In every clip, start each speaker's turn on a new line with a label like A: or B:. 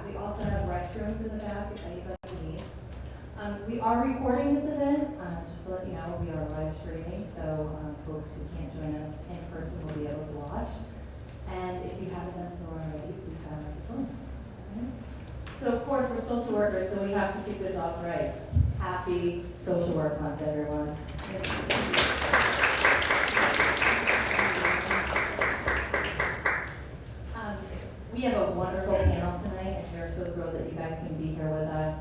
A: We also have restrooms in the back if anybody needs. We are recording this event, just to let you know, we are live streaming, so folks who can't join us in person will be able to watch. And if you haven't done so already, please silence your phones. Okay? So of course, we're social workers, so we have to keep this off right. Happy Social Work Month, everyone. We have a wonderful panel tonight, and we're so thrilled that you guys can be here with us.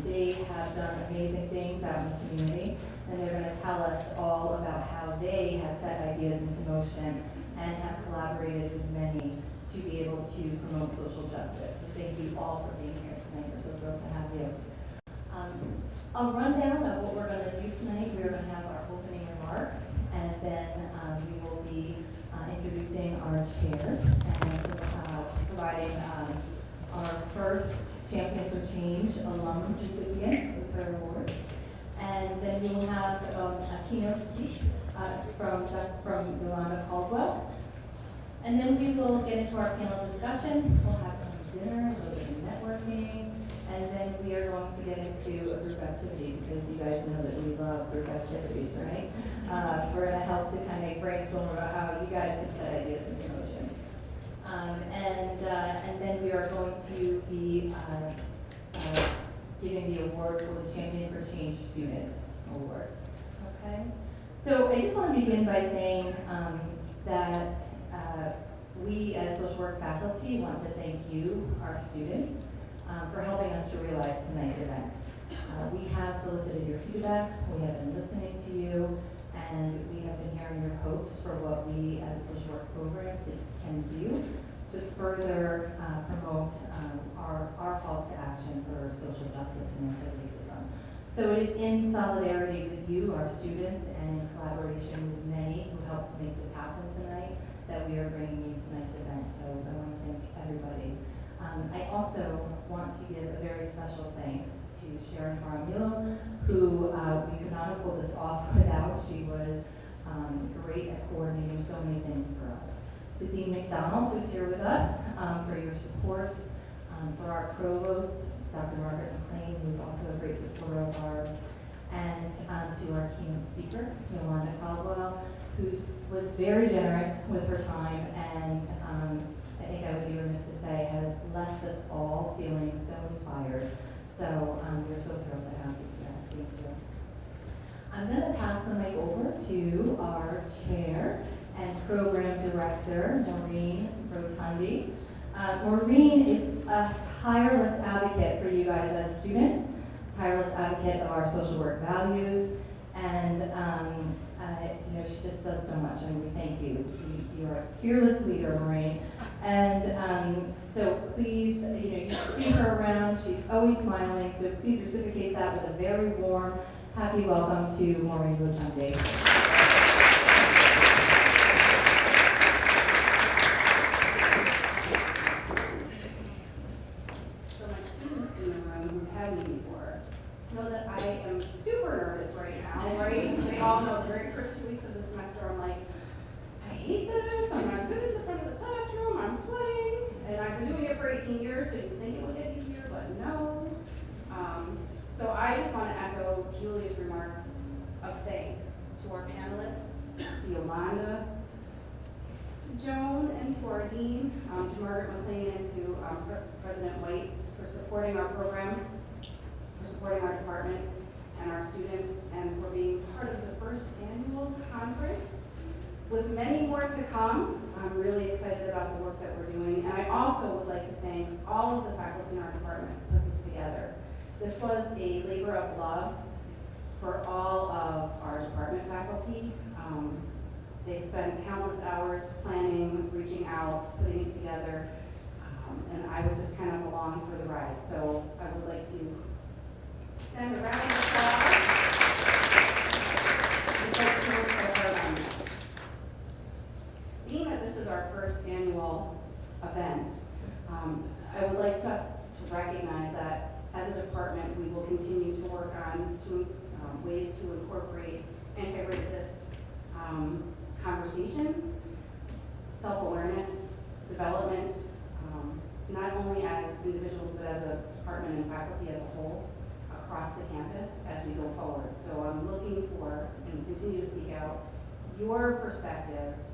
A: They have done amazing things out in the community, and they're going to tell us all about how they have set ideas into motion and have collaborated with many to be able to promote social justice. So thank you all for being here tonight. We're so thrilled to have you. A rundown of what we're going to do tonight. We're going to have our opening remarks, and then we will be introducing our chair and providing our first Champion for Change alum recipient with her award. And then we will have a keynote speech from Yolanda Caldwell. And then we will get into our panel discussion. We'll have some dinner, a little bit of networking, and then we are going to get into a group activity because you guys know that we love group activities, right? We're going to help to kind of brainstorm about how you guys can set ideas into motion. And then we are going to be giving the award for the Champion for Change Student Award. Okay? So I just want to begin by saying that we as social work faculty want to thank you, our students, for helping us to realize tonight's event. We have solicited your feedback, we have been listening to you, and we have been hearing your hopes for what we as a social work program can do to further promote our calls to action for social justice and anti-racism. So it is in solidarity with you, our students, and in collaboration with many who helped to make this happen tonight that we are bringing you tonight's event. So I want to thank everybody. I also want to give a very special thanks to Sharon Jaramillo, who we could not have pulled this off without. She was great at coordinating so many things for us. To Dean McDonald, who's here with us, for your support, for our provost, Dr. Margaret McLean, who's also a great supporter of ours, and to our keynote speaker, Yolanda Caldwell, who was very generous with her time, and I think I would be remiss to say has left us all feeling so inspired. So we're so thrilled to have you here. Thank you. I'm going to pass the mic over to our chair and program director, Maureen Rotundi. Maureen is a tireless advocate for you guys as students, tireless advocate of our social work values, and she just does so much, and we thank you. You're a fearless leader, Maureen. And so please, you see her around. She's always smiling, so please reciprocate that with a very warm, happy welcome to Maureen Rotundi.
B: So my students in the room who've had me before know that I am super nervous right now, right? They all know the very first 2 weeks of the semester, I'm like, I hate this, I'm not good at the front of the classroom, I'm sweating, and I've been doing it for 18 years, so you'd think it would get easier, but no. So I just want to echo Julia's remarks of thanks to our panelists, to Yolanda, to Joan, and to our dean, to Margaret McLean, and to President White for supporting our program, for supporting our department and our students, and for being part of the first annual conference. With many more to come, I'm really excited about the work that we're doing, and I also would like to thank all of the faculty in our department who put this together. This was a labor of love for all of our department faculty. They spent countless hours planning, reaching out, putting it together, and I was just kind of along for the ride. So I would like to extend a round of applause to folks who worked so hard on this. Being that this is our first annual event, I would like us to recognize that as a department, we will continue to work on ways to incorporate anti-racist conversations, self-awareness, development, not only as individuals, but as a department and faculty as a whole across the campus as we go forward. So I'm looking for and continue to seek out your perspectives,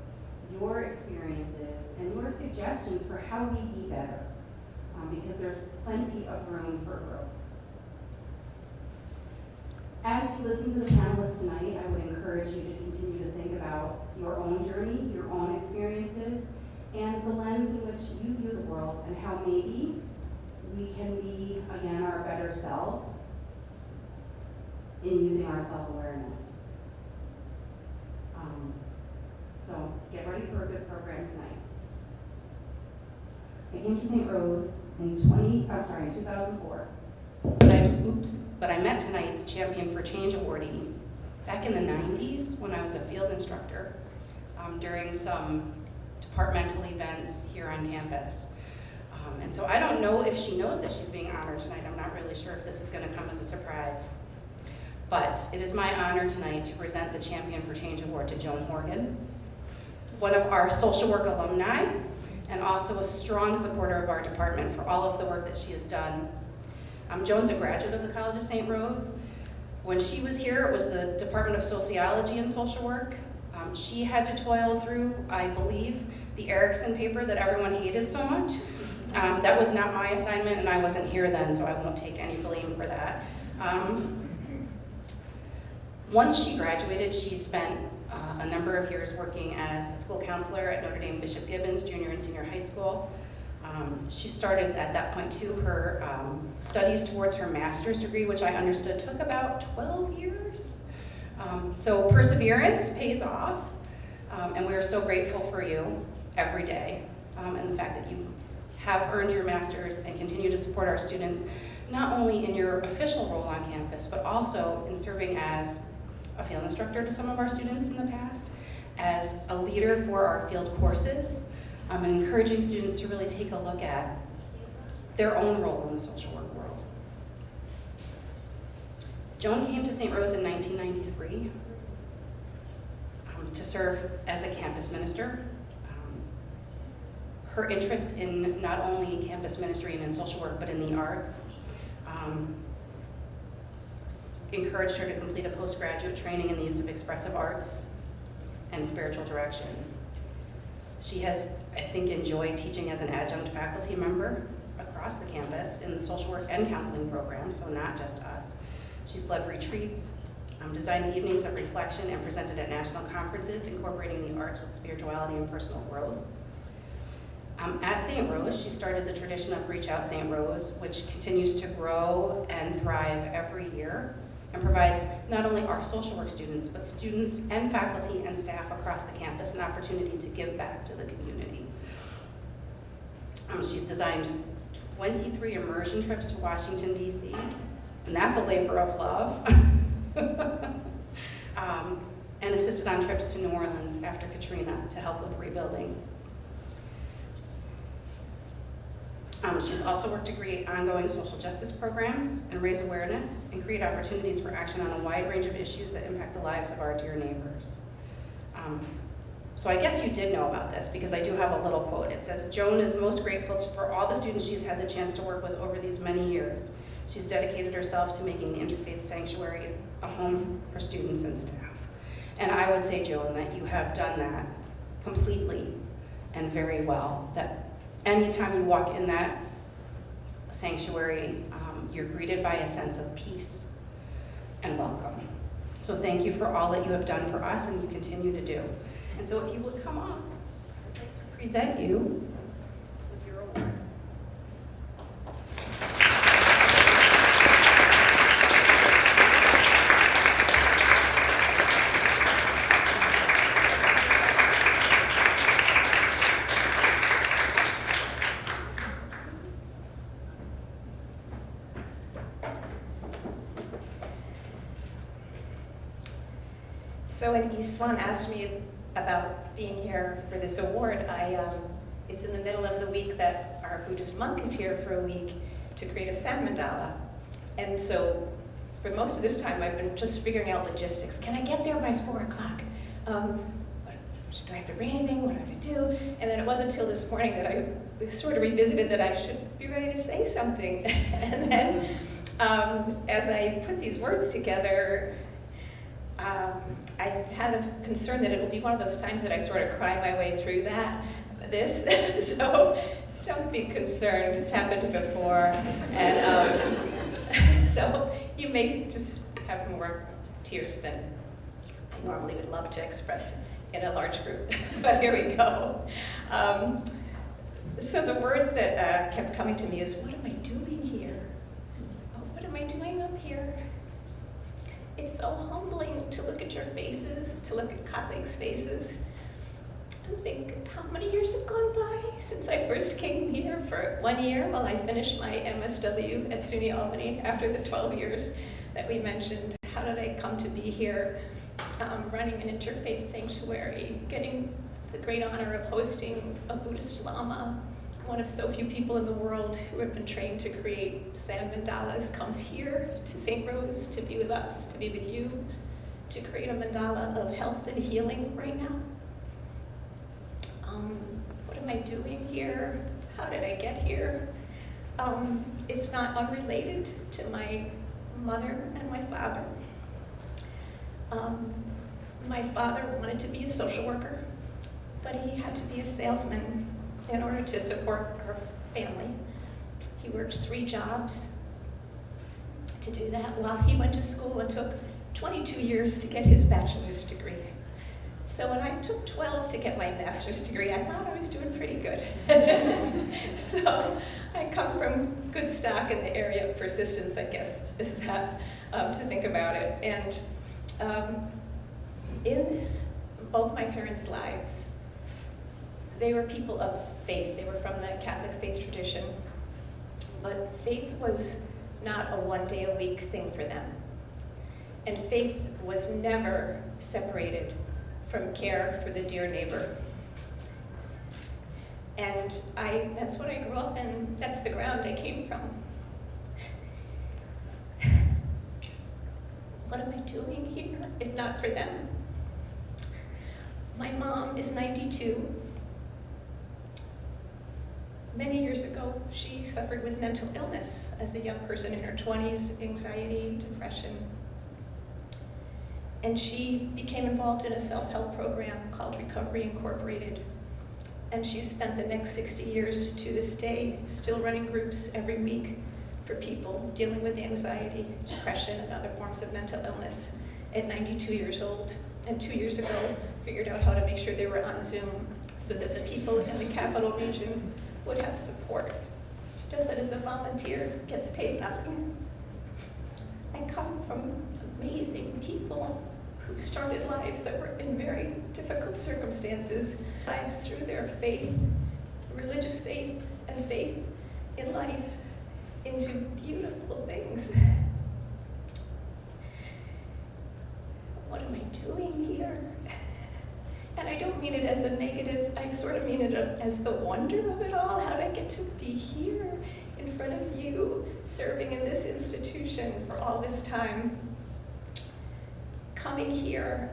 B: your experiences, and your suggestions for how we be better, because there's plenty of room for growth. As you listen to the panelists tonight, I would encourage you to continue to think about your own journey, your own experiences, and the lens in which you view the world, and how maybe we can be, again, our better selves in using our self-awareness. So get ready for a good program tonight. I came to St. Rose in 2004. But I met tonight's Champion for Change awardee back in the 90s when I was a field instructor during some departmental events here on campus. And so I don't know if she knows that she's being honored tonight. I'm not really sure if this is going to come as a surprise. But it is my honor tonight to present the Champion for Change Award to Joan Horgan, one of our social work alumni, and also a strong supporter of our department for all of the work that she has done. Joan's a graduate of the College of St. Rose. When she was here, it was the Department of Sociology and Social Work. She had to toil through, I believe, the Erickson paper that everyone hated so much. That was not my assignment, and I wasn't here then, so I won't take any blame for that. Once she graduated, she spent a number of years working as a school counselor at Notre Dame Bishop Gibbons Junior and Senior High School. She started at that point too her studies towards her master's degree, which I understood took about 12 years. So perseverance pays off, and we are so grateful for you every day, and the fact that you have earned your master's and continue to support our students, not only in your official role on campus, but also in serving as a field instructor to some of our students in the past, as a leader for our field courses, and encouraging students to really take a look at their own role in the social work world. Joan came to St. Rose in 1993 to serve as a campus minister. Her interest in not only campus ministry and in social work, but in the arts, encouraged her to complete a postgraduate training in the use of expressive arts and spiritual direction. She has, I think, enjoyed teaching as an adjunct faculty member across the campus in the social work and counseling program, so not just us. She's led retreats, designed evenings of reflection, and presented at national conferences incorporating the arts with spirituality and personal growth. At St. Rose, she started the tradition of Reach Out St. Rose, which continues to grow and thrive every year and provides not only our social work students, but students and faculty and staff across the campus an opportunity to give back to the community. She's designed 23 immersion trips to Washington, D.C., and that's a labor of love, and assisted on trips to New Orleans after Katrina to help with rebuilding. She's also worked to create ongoing social justice programs and raise awareness and create opportunities for action on a wide range of issues that impact the lives of our dear neighbors. So I guess you did know about this because I do have a little quote. It says, Joan is most grateful for all the students she's had the chance to work with over these many years. She's dedicated herself to making the Interfaith Sanctuary a home for students and staff. And I would say, Joan, that you have done that completely and very well. That anytime you walk in that sanctuary, you're greeted by a sense of peace and welcome. So thank you for all that you have done for us and you continue to do. And so if you would come up, I'd like to present you with your award.
C: So when East Swan asked me about being here for this award, it's in the middle of the week that our Buddhist monk is here for a week to create a sand mandala. And so for most of this time, I've been just figuring out logistics. Can I get there by 4 o'clock? do I have to bring anything? What do I have to do? And then it wasn't until this morning that I sort of revisited that I should be ready to say something. And then as I put these words together, I had a concern that it'll be one of those times that I sort of cry my way through this. So don't be concerned, it's happened before. And so you may just have more tears than I normally would love to express in a large group, but here we go. So the words that kept coming to me is, what am I doing here? Oh, what am I doing up here? It's so humbling to look at your faces, to look at colleagues' faces, and think how many years have gone by since I first came here for 1 year while I finished my MSW at SUNY Albany after the 12 years that we mentioned. How did I come to be here running an interfaith sanctuary, getting the great honor of hosting a Buddhist Lama, one of so few people in the world who have been trained to create sand mandalas, comes here to St. Rose to be with us, to be with you, to create a mandala of health and healing right now. What am I doing here? How did I get here? It's not unrelated to my mother and my father. My father wanted to be a social worker, but he had to be a salesman in order to support our family. He worked 3 jobs to do that while he went to school and took 22 years to get his bachelor's degree. So when I took 12 to get my master's degree, I thought I was doing pretty good. So I come from good stock in the area of persistence, I guess, is that, to think about it. And in both my parents' lives, they were people of faith. They were from the Catholic faith tradition. But faith was not a one-day-a-week thing for them. And faith was never separated from care for the dear neighbor. And that's what I grew up in. That's the ground I came from. What am I doing here, if not for them? My mom is 92. Many years ago, she suffered with mental illness as a young person in her 20s, anxiety, depression. And she became involved in a self-help program called Recovery Incorporated. And she spent the next 60 years to this day still running groups every week for people dealing with anxiety, depression, and other forms of mental illness at 92 years old. And 2 years ago, figured out how to make sure they were on Zoom so that the people in the capital region would have support. She does that as a volunteer, gets paid nothing. I come from amazing people who started lives that were in very difficult circumstances, lives through their faith, religious faith, and faith in life, into beautiful things. What am I doing here? And I don't mean it as a negative, I sort of mean it as the wonder of it all. How did I get to be here in front of you, serving in this institution for all this time? Coming here,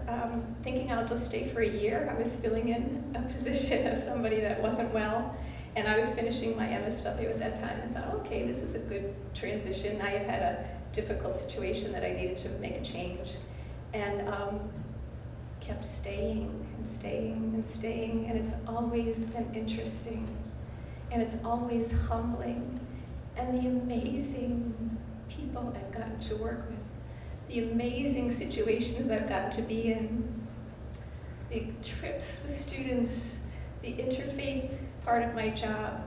C: thinking I'll just stay for a year. I was filling in a position of somebody that wasn't well, and I was finishing my MSW at that time and thought, okay, this is a good transition. I had had a difficult situation that I needed to make a change. And kept staying and staying and staying, and it's always been interesting, and it's always humbling, and the amazing people I've gotten to work with, the amazing situations I've gotten to be in, the trips with students, the interfaith part of my job.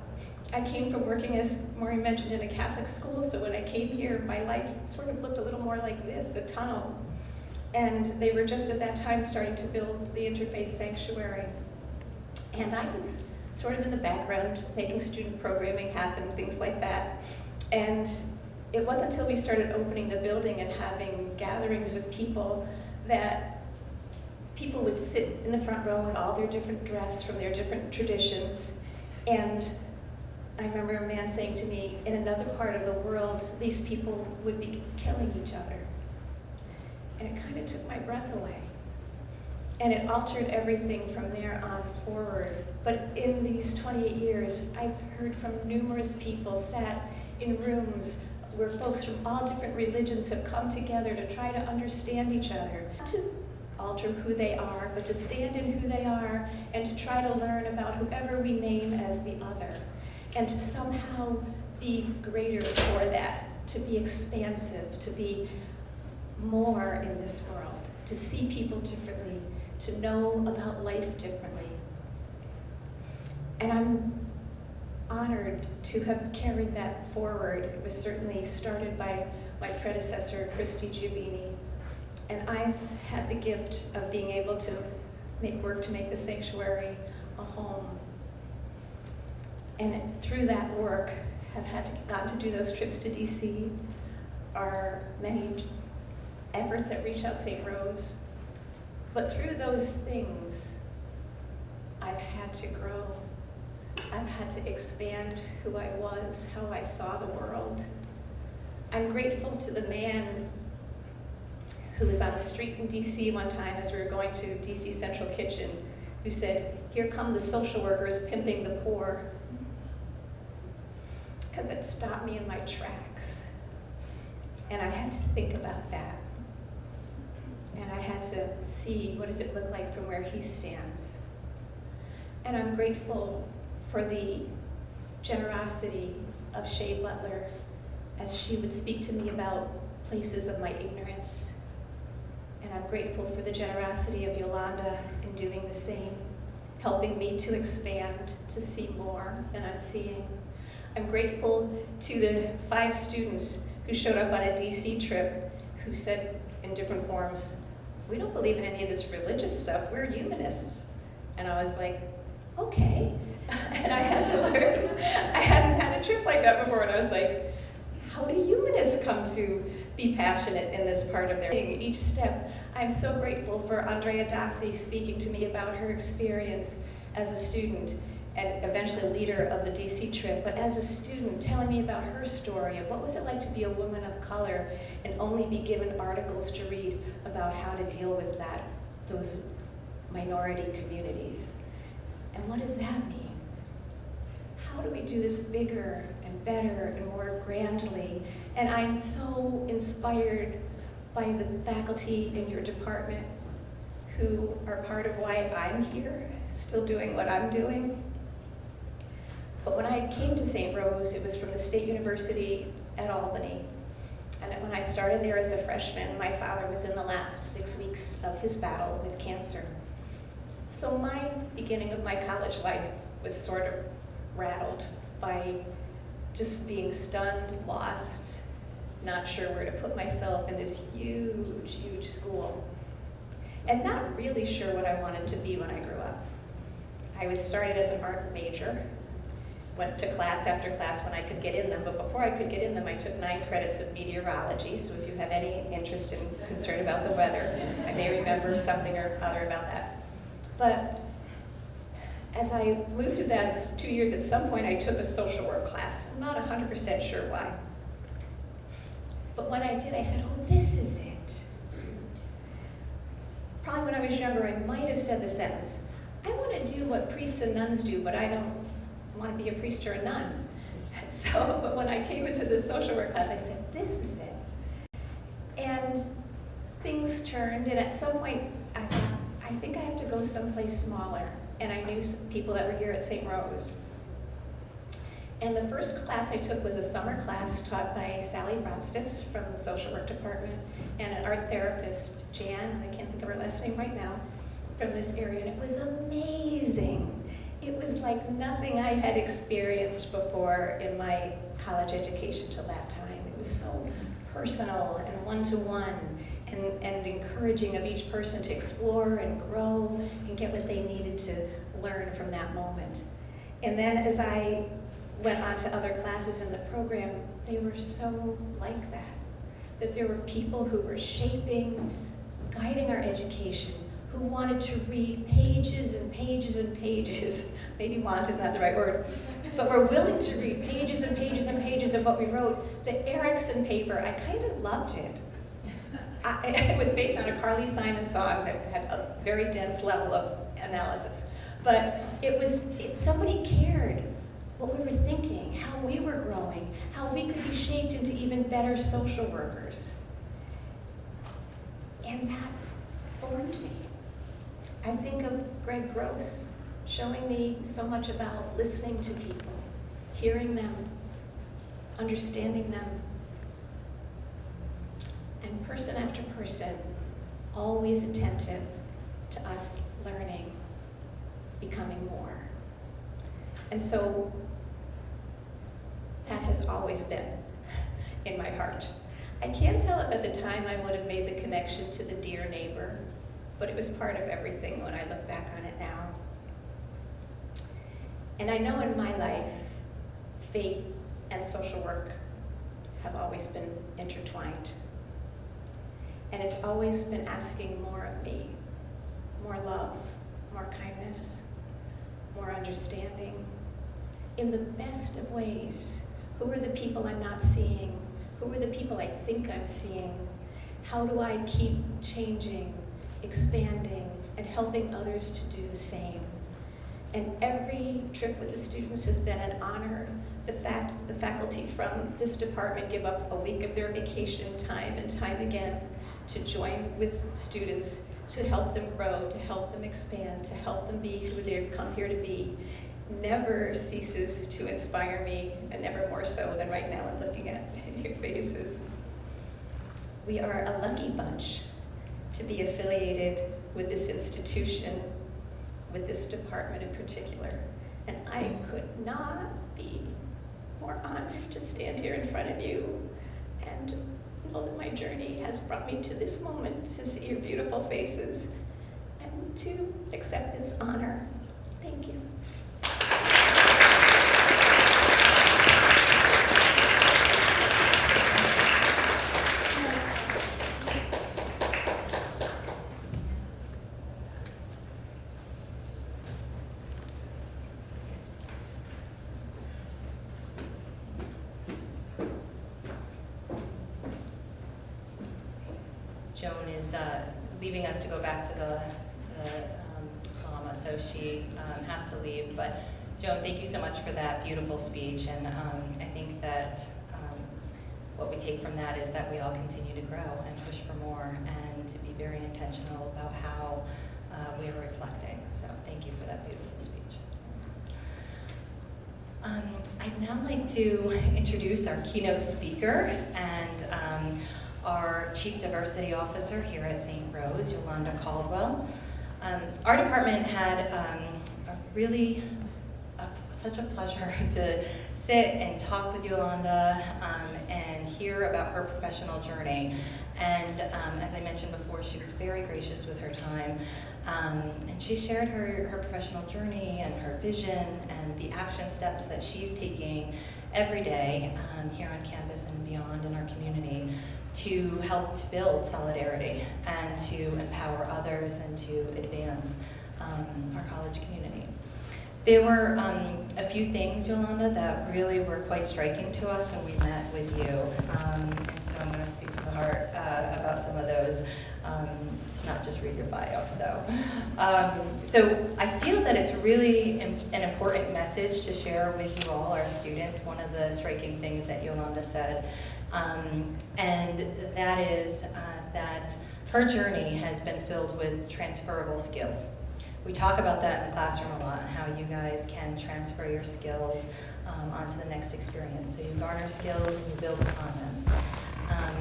C: I came from working, as Maureen mentioned, in a Catholic school, so when I came here, my life sort of looked a little more like this, a tunnel. And they were just at that time starting to build the Interfaith Sanctuary. And I was sort of in the background, making student programming happen, things like that. And it wasn't until we started opening the building and having gatherings of people that people would sit in the front row in all their different dress from their different traditions. And I remember a man saying to me, in another part of the world, these people would be killing each other. And it kind of took my breath away. And it altered everything from there on forward. But in these 28 years, I've heard from numerous people, sat in rooms where folks from all different religions have come together to try to understand each other. Not to alter who they are, but to stand in who they are and to try to learn about whoever we name as the other. And to somehow be greater for that, to be expansive, to be more in this world, to see people differently, to know about life differently. And I'm honored to have carried that forward. It was certainly started by my predecessor, Christy Giovini. And I've had the gift of being able to work to make the sanctuary a home. And through that work, have gotten to do those trips to DC, our many efforts at Reach Out St. Rose. But through those things, I've had to grow. I've had to expand who I was, how I saw the world. I'm grateful to the man who was on the street in DC one time as we were going to DC Central Kitchen, who said, "Here come the social workers pimping the poor." Because it stopped me in my tracks. And I had to think about that. And I had to see, what does it look like from where he stands? And I'm grateful for the generosity of Shea Butler as she would speak to me about places of my ignorance. And I'm grateful for the generosity of Yolanda in doing the same, helping me to expand, to see more than I'm seeing. I'm grateful to the 5 students who showed up on a DC trip who said in different forms, "We don't believe in any of this religious stuff, we're humanists." And I was like, okay. And I had to learn. I hadn't had a trip like that before, and I was like, how do humanists come to be passionate in this part of their being? Each step, I'm so grateful for Andrea Dassi speaking to me about her experience as a student and eventually leader of the DC trip, but as a student telling me about her story of what was it like to be a woman of color and only be given articles to read about how to deal with those minority communities. And what does that mean? How do we do this bigger and better and more grandly? And I'm so inspired by the faculty in your department who are part of why I'm here, still doing what I'm doing. But when I came to St. Rose, it was from the State University at Albany. And when I started there as a freshman, my father was in the last 6 weeks of his battle with cancer. So my beginning of my college life was sort of rattled by just being stunned, lost, not sure where to put myself in this huge, huge school. And not really sure what I wanted to be when I grew up. I was started as an art major, went to class after class when I could get in them, but before I could get in them, I took 9 credits of meteorology, so if you have any interest and concern about the weather, I may remember something or other about that. But as I moved through that 2 years, at some point I took a social work class. I'm not 100% sure why. But when I did, I said, oh, this is it. Probably when I was younger, I might have said the sentence, I want to do what priests and nuns do, but I don't want to be a priest or a nun. So, but when I came into the social work class, I said, this is it. And things turned, and at some point, I thought, I think I have to go someplace smaller. And I knew some people that were here at St. Rose. And the first class I took was a summer class taught by Sally Bronsfis from the social work department and an art therapist, Jan, I can't think of her last name right now, from this area, and it was amazing. It was like nothing I had experienced before in my college education till that time. It was so personal and one-to-one and encouraging of each person to explore and grow and get what they needed to learn from that moment. And then as I went on to other classes in the program, they were so like that there were people who were shaping, guiding our education, who wanted to read pages and pages and pages. Maybe want is not the right word, but were willing to read pages and pages and pages of what we wrote. The Erickson paper, I kind of loved it. It was based on a Carly Simon song that had a very dense level of analysis. But somebody cared what we were thinking, how we were growing, how we could be shaped into even better social workers. And that formed me. I think of Greg Gross showing me so much about listening to people, hearing them, understanding them. And person after person, always attentive to us learning, becoming more. And so that has always been in my heart. I can't tell if at the time I would have made the connection to the dear neighbor, but it was part of everything when I look back on it now. And I know in my life, faith and social work have always been intertwined. And it's always been asking more of me, more love, more kindness, more understanding. In the best of ways, who are the people I'm not seeing? Who are the people I think I'm seeing? How do I keep changing, expanding, and helping others to do the same? And every trip with the students has been an honor. The faculty from this department give up a week of their vacation time and time again to join with students, to help them grow, to help them expand, to help them be who they've come here to be. Never ceases to inspire me, and never more so than right now in looking at your faces. We are a lucky bunch to be affiliated with this institution, with this department in particular. And I could not be more honored to stand here in front of you and know that my journey has brought me to this moment, to see your beautiful faces and to accept this honor. Thank you.
A: Joan is leaving us to go back to the Bahama, so she has to leave. But Joan, thank you so much for that beautiful speech, and I think that what we take from that is that we all continue to grow and push for more, and to be very intentional about how we are reflecting. So thank you for that beautiful speech. I'd now like to introduce our keynote speaker and our Chief Diversity Officer here at St. Rose, Yolanda Caldwell. Our department had such a pleasure to sit and talk with Yolanda and hear about her professional journey. And as I mentioned before, she was very gracious with her time. And she shared her professional journey and her vision and the action steps that she's taking every day here on campus and beyond in our community to help to build solidarity and to empower others and to advance our college community. There were a few things, Yolanda, that really were quite striking to us when we met with you. And so I'm going to speak from the heart about some of those, not just read your bio. So I feel that it's really an important message to share with you all, our students. One of the striking things that Yolanda said, and that is that her journey has been filled with transferable skills. We talk about that in the classroom a lot, and how you guys can transfer your skills onto the next experience. So you garner skills and you build upon them.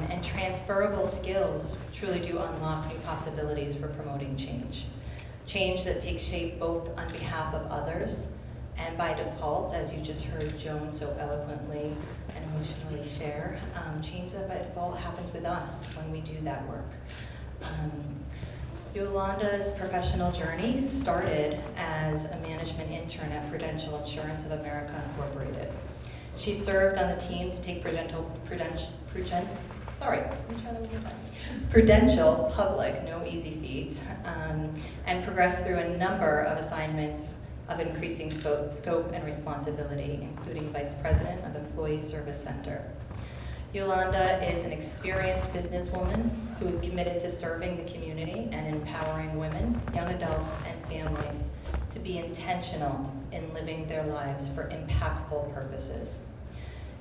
A: And transferable skills truly do unlock new possibilities for promoting change. Change that takes shape both on behalf of others and by default, as you just heard Joan so eloquently and emotionally share. Change that by default happens with us when we do that work. Yolanda's professional journey started as a management intern at Prudential Insurance of America Incorporated. She served on the team to take Prudential public, no easy feat, and progressed through a number of assignments of increasing scope and responsibility, including Vice President of Employee Service Center. Yolanda is an experienced businesswoman who is committed to serving the community and empowering women, young adults, and families to be intentional in living their lives for impactful purposes.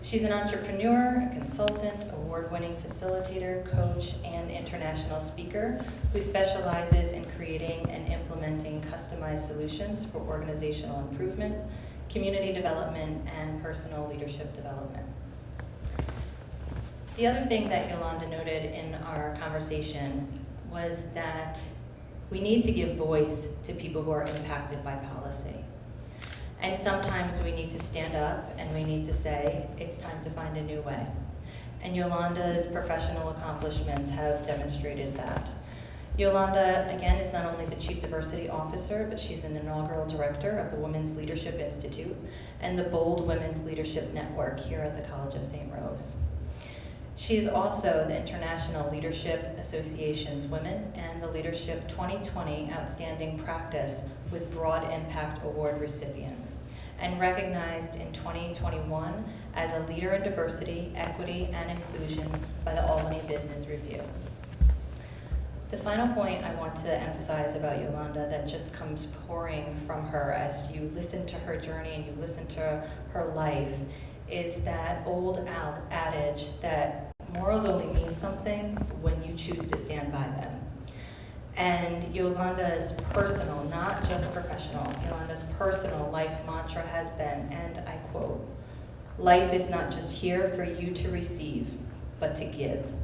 A: She's an entrepreneur, a consultant, award-winning facilitator, coach, and international speaker who specializes in creating and implementing customized solutions for organizational improvement, community development, and personal leadership development. The other thing that Yolanda noted in our conversation was that we need to give voice to people who are impacted by policy. And sometimes we need to stand up and we need to say, it's time to find a new way. And Yolanda's professional accomplishments have demonstrated that. Yolanda, again, is not only the Chief Diversity Officer, but she's an inaugural director of the Women's Leadership Institute and the Bold Women's Leadership Network here at the College of St. Rose. She is also the International Leadership Association's Women and the Leadership 2020 Outstanding Practice with Broad Impact Award recipient, and recognized in 2021 as a leader in diversity, equity, and inclusion by the Albany Business Review. The final point I want to emphasize about Yolanda that just comes pouring from her as you listen to her journey and you listen to her life is that old adage that morals only mean something when you choose to stand by them. And Yolanda's personal, not just professional, Yolanda's personal life mantra has been, and I quote, "Life is not just here for you to receive, but to give."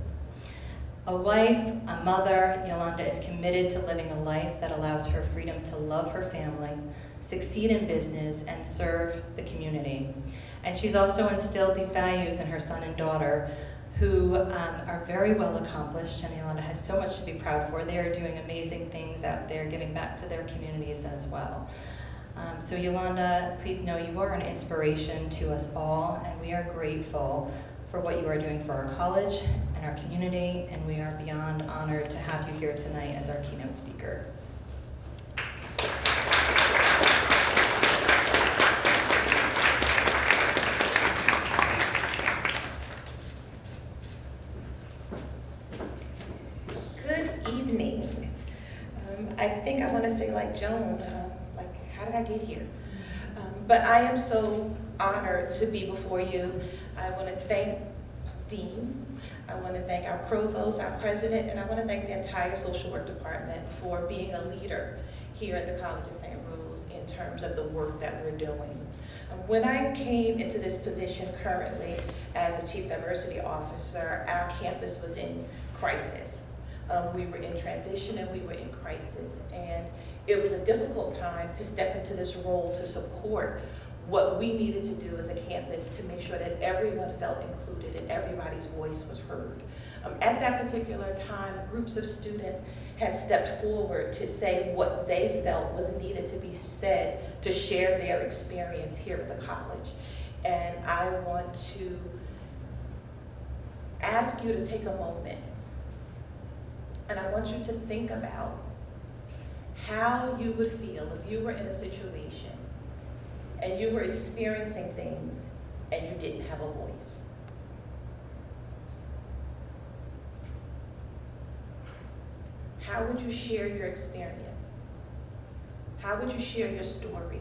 A: A wife, a mother, Yolanda is committed to living a life that allows her freedom to love her family, succeed in business, and serve the community. And she's also instilled these values in her son and daughter, who are very well accomplished, and Yolanda has so much to be proud for. They are doing amazing things out there, giving back to their communities as well. So Yolanda, please know you are an inspiration to us all, and we are grateful for what you are doing for our college and our community, and we are beyond honored to have you here tonight as our keynote speaker.
C: I think I want to say like Joan, how did I get here? But I am so honored to be before you. I want to thank Dean, I want to thank our provost, our president, and I want to thank the entire social work department for being a leader here at the College of St. Rose in terms of the work that we're doing. When I came into this position currently as the Chief Diversity Officer, our campus was in crisis. We were in transition and we were in crisis, and it was a difficult time to step into this role to support what we needed to do as a campus to make sure that everyone felt included and everybody's voice was heard. At that particular time, groups of students had stepped forward to say what they felt was needed to be said to share their experience here at the college. And I want to ask you to take a moment, and I want you to think about how you would feel if you were in a situation and you were experiencing things and you didn't have a voice. How would you share your experience? How would you share your story?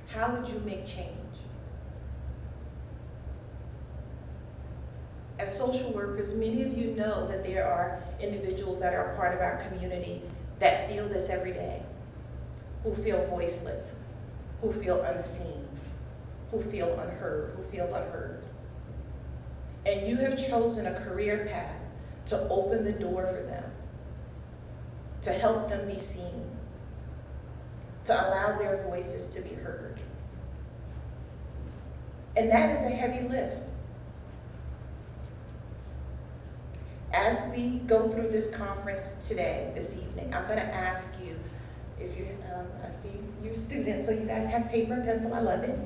C: How would you make change? As social workers, many of you know that there are individuals that are part of our community that feel this every day, who feel voiceless, who feel unseen, who feel unheard, who feels unheard. And you have chosen a career path to open the door for them, to help them be seen, to allow their voices to be heard. And that is a heavy lift. As we go through this conference today, this evening, I'm going to ask you, if you, I see you students, so you guys have paper and pencil, I love it.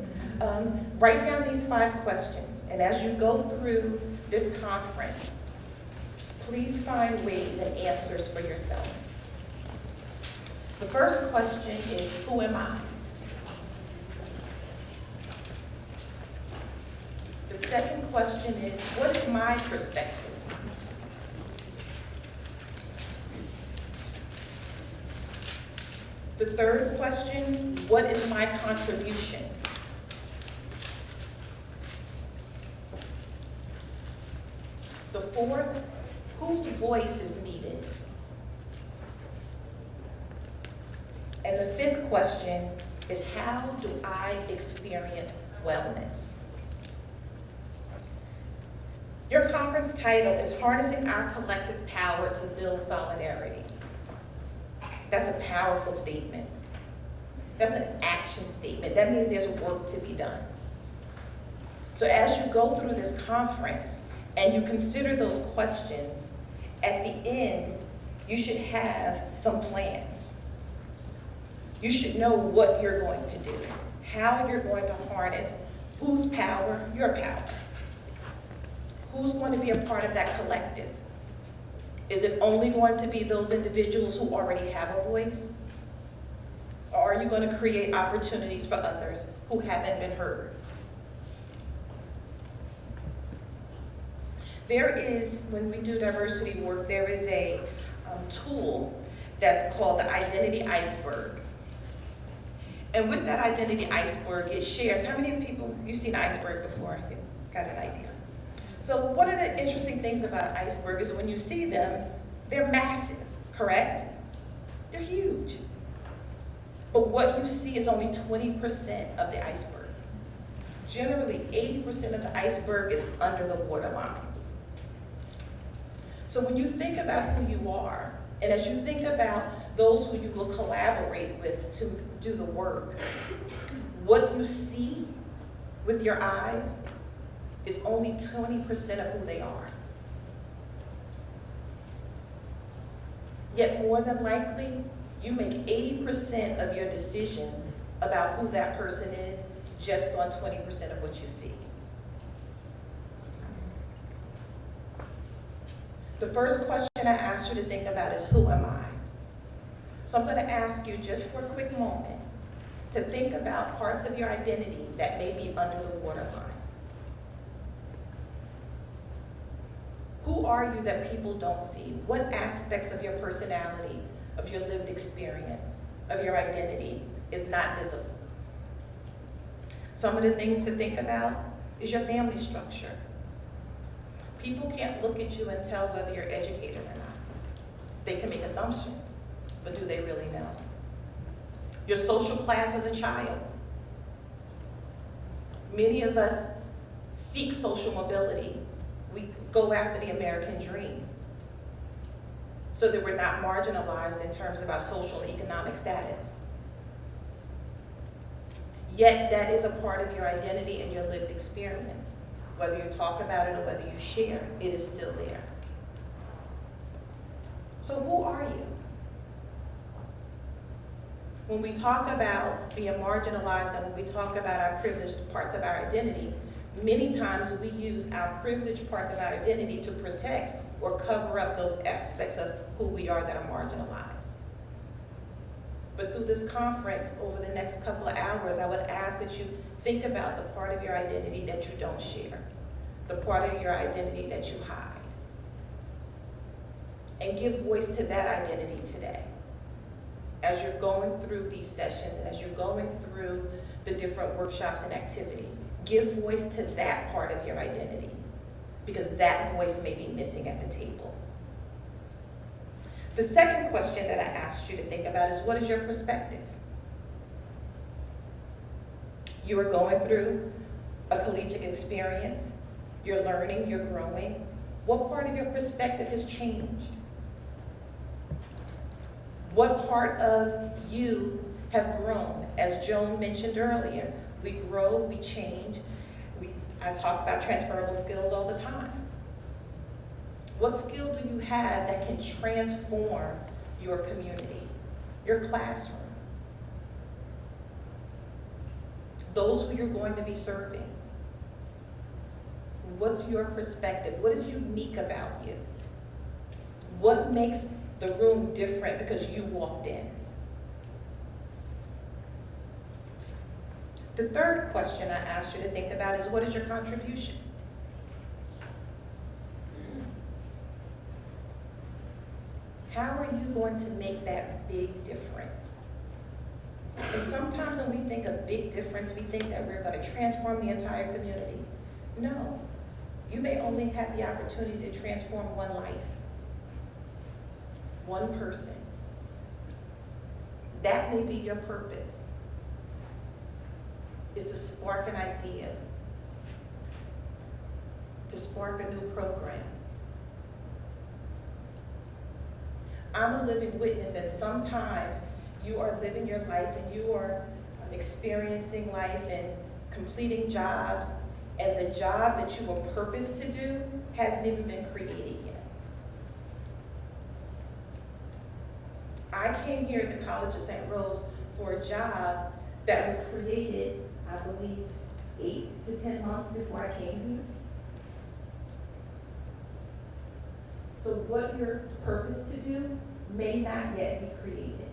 C: Write down these 5 questions, and as you go through this conference, please find ways and answers for yourself. The first question is, who am I? second question is, what is my perspective? The third question, what is my contribution? The fourth, whose voice is needed? And the fifth question is, how do I experience wellness? Your conference title is Harnessing Our Collective Power to Build Solidarity. That's a powerful statement. That's an action statement. That means there's work to be done. So as you go through this conference and you consider those questions, at the end, you should have some plans. You should know what you're going to do, how you're going to harness whose power, your power. Who's going to be a part of that collective? Is it only going to be those individuals who already have a voice? Or are you going to create opportunities for others who haven't been heard? There is, when we do diversity work, there is a tool that's called the identity iceberg. And with that identity iceberg, it shares, how many people, you've seen an iceberg before, you've got an idea. So one of the interesting things about an iceberg is when you see them, they're massive, correct? They're huge. But what you see is only 20% of the iceberg. Generally, 80% of the iceberg is under the waterline. So when you think about who you are, and as you think about those who you will collaborate with to do the work, what you see with your eyes is only 20% of who they are. Yet more than likely, you make 80% of your decisions about who that person is just on 20% of what you see. The first question I asked you to think about is, who am I? So I'm going to ask you just for a quick moment to think about parts of your identity that may be under the waterline. Who are you that people don't see? What aspects of your personality, of your lived experience, of your identity is not visible? Some of the things to think about is your family structure. People can't look at you and tell whether you're educated or not. They can make assumptions, but do they really know? Your social class as a child. Many of us seek social mobility. We go after the American dream so that we're not marginalized in terms of our social and economic status. Yet that is a part of your identity and your lived experience. Whether you talk about it or whether you share, it is still there. So who are you? When we talk about being marginalized and when we talk about our privileged parts of our identity, many times we use our privileged parts of our identity to protect or cover up those aspects of who we are that are marginalized. But through this conference, over the next couple of hours, I would ask that you think about the part of your identity that you don't share, the part of your identity that you hide, and give voice to that identity today. As you're going through these sessions, and as you're going through the different workshops and activities, give voice to that part of your identity, because that voice may be missing at the table. The second question that I asked you to think about is, what is your perspective? You are going through a collegiate experience, you're learning, you're growing. What part of your perspective has changed? What part of you have grown? As Joan mentioned earlier, we grow, we change. I talk about transferable skills all the time. What skill do you have that can transform your community, your classroom, those who you're going to be serving? What's your perspective? What is unique about you? What makes the room different because you walked in? The third question I asked you to think about is, what is your contribution? How are you going to make that big difference? And sometimes when we think of big difference, we think that we're going to transform the entire community. No, you may only have the opportunity to transform one life, one person. That may be your purpose, is to spark an idea, to spark a new program. I'm a living witness that sometimes you are living your life and you are experiencing life and completing jobs, and the job that you were purposed to do hasn't even been created yet. I came here at the College of St. Rose for a job that was created, I believe, 8 to 10 months before I came here. So what you're purposed to do may not yet be created,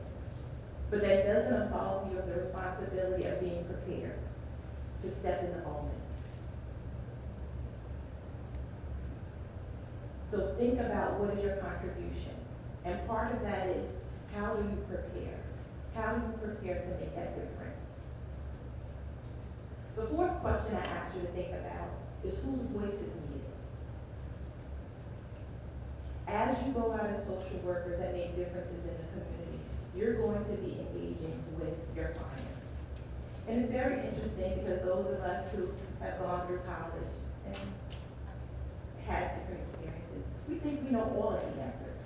C: but that doesn't absolve you of the responsibility of being prepared to step in the moment. So think about what is your contribution, and part of that is, how do you prepare? How do you prepare to make that difference? The fourth question I asked you to think about is, whose voice is needed? As you go out as social workers and make differences in the community, you're going to be engaging with your clients. And it's very interesting because those of us who have gone through college and had different experiences, we think we know all of the answers.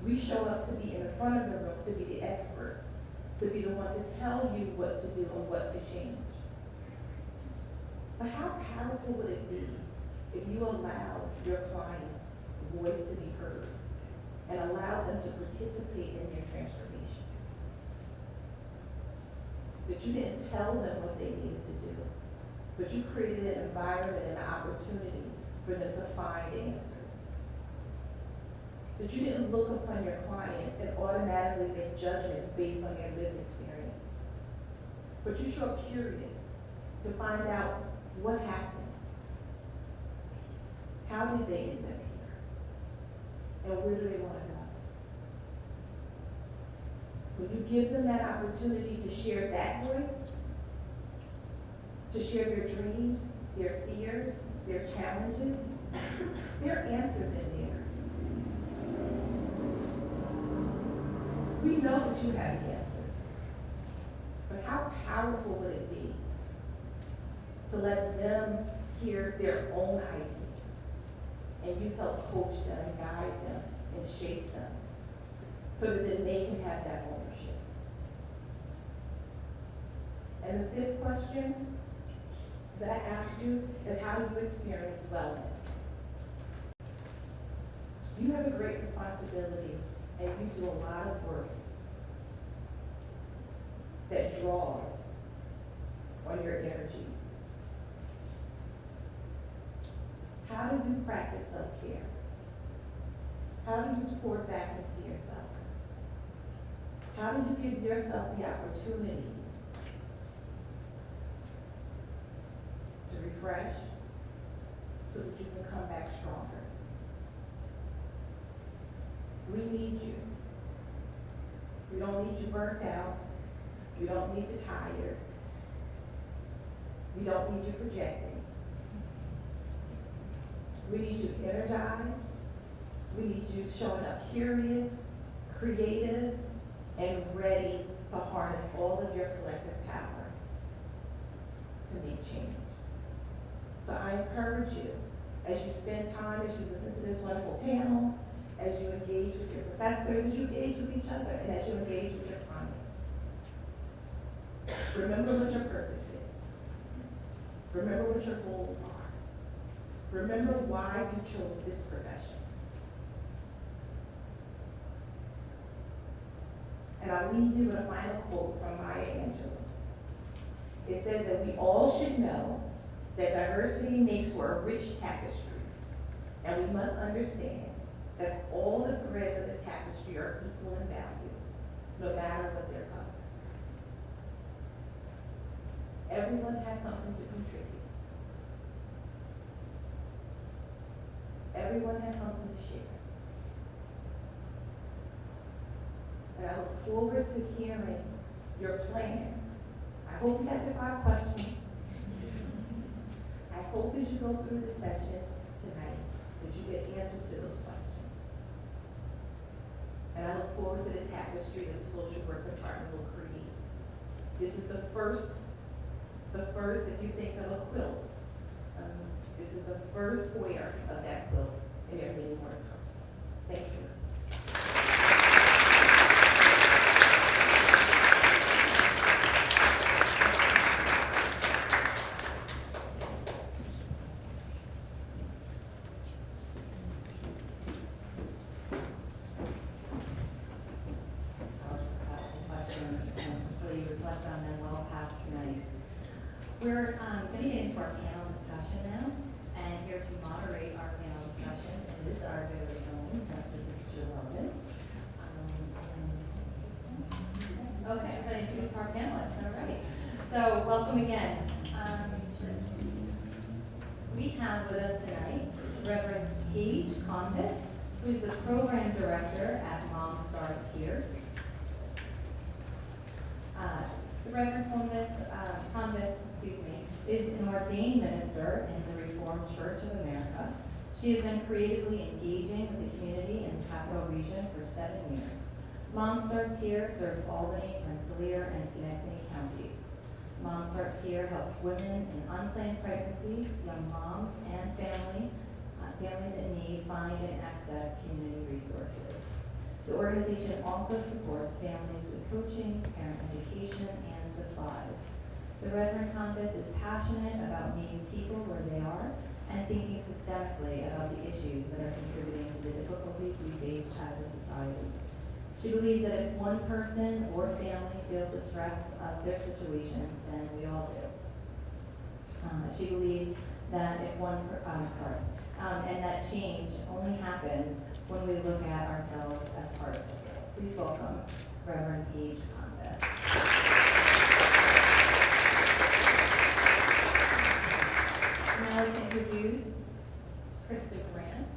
C: We show up to be in the front of the room, to be the expert, to be the one to tell you what to do and what to change. But how powerful would it be if you allowed your clients' voice to be heard and allowed them to participate in their transformation? That you didn't tell them what they needed to do, but you created an environment and an opportunity for them to find answers. That you didn't look upon your clients and automatically make judgments based on their lived experience, but you show up curious to find out what happened. How did they end up here? And where do they want to go? When you give them that opportunity to share that voice, to share their dreams, their fears, their challenges, there are answers in there. We know that you have answers, but how powerful would it be to let them hear their own ideas, and you help coach them and guide them and shape them so that then they can have that ownership. And the fifth question that I asked you is, how do you experience wellness? You have a great responsibility, and you do a lot of work that draws on your energy. How do you practice self-care? How do you pour back into yourself? How do you give yourself the opportunity to refresh so that you can come back stronger? We need you. We don't need you burnt out. We don't need you tired. We don't need you projecting. We need you energized. We need you showing up curious, creative, and ready to harness all of your collective power to make change. So I encourage you, as you spend time, as you listen to this wonderful panel, as you engage with your professors, as you engage with each other, and as you engage with your clients, remember what your purpose is. Remember what your goals are. Remember why you chose this profession. And I'll leave you with a final quote from Maya Angelou. It says that we all should know that diversity makes for a rich tapestry, and we must understand that all the threads of the tapestry are equal in value, no matter what their color.
D: Everyone has something to contribute. Everyone has something to share. And I look forward to hearing your plans. I hope you have the 5 questions. I hope as you go through the session tonight that you get answers to those questions. And I look forward to the tapestry that the social work department will create. This is the first, if you think of a quilt, this is the first square of that quilt, and there are many more to come. Thank you.
A: Questions and hopefully reflect on them well past tonight. We're going to get into our panel discussion now, and here to moderate our panel discussion is our very own Dr. Jill Weldon. Okay, I'm going to introduce our panelists. All right. So welcome again. We have with us tonight Reverend Paige Convis, who is the program director at Mom Starts Here. The Reverend Convis, is an ordained minister in the Reformed Church of America. She has been creatively engaging with the community in the Capital Region for 7 years. Mom Starts Here serves Albany, Rensselaer, and Schenectady counties. Mom Starts Here helps women in unplanned pregnancies, young moms, and families in need find and access community resources. The organization also supports families with coaching, parent education, and supplies. The Reverend Convis is passionate about meeting people where they are and thinking systemically about the issues that are contributing to the difficulties we face as a society. She believes that if one person or family feels the stress of their situation, then we all do. She believes that and that change only happens when we look at ourselves as part of it. Please welcome Reverend Paige Convis. Now I'd like to introduce Krista Grant,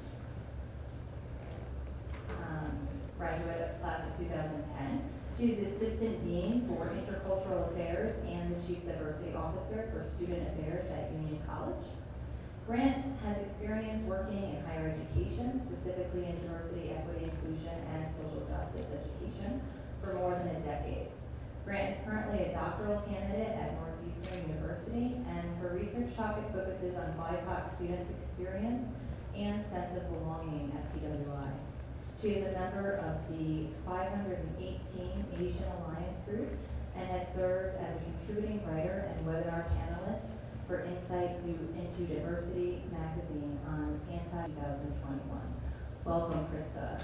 A: graduate of class of 2010. She's the Assistant Dean for Intercultural Affairs and the Chief Diversity Officer for Student Affairs at Union College. Grant has experience working in higher education, specifically in diversity, equity, inclusion, and social justice education for more than a decade. Grant is currently a doctoral candidate at Northeastern University, and her research topic focuses on BIPOC students' experience and sense of belonging at PWI. She is a member of the 518 Asian Alliance Group and has served as a contributing writer and webinar panelist for Insights into Diversity magazine on Anti 2021. Welcome, Krista.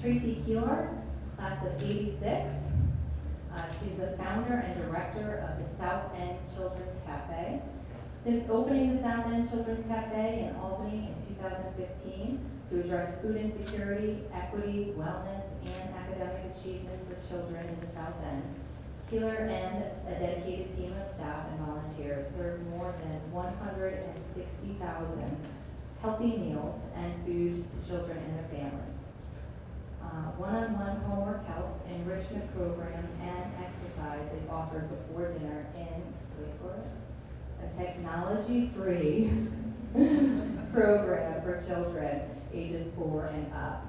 A: Tracy Keeler, class of 86. She's the founder and director of the South End Children's Cafe. Since opening the South End Children's Cafe in Albany in 2015 to address food insecurity, equity, wellness, and academic achievement for children in the South End, Keeler and a dedicated team of staff and volunteers serve more than 160,000 healthy meals and food to children and their families. One-on-one homework help, enrichment program, and exercise is offered before dinner in, wait for it, a technology-free program for children ages 4 and up.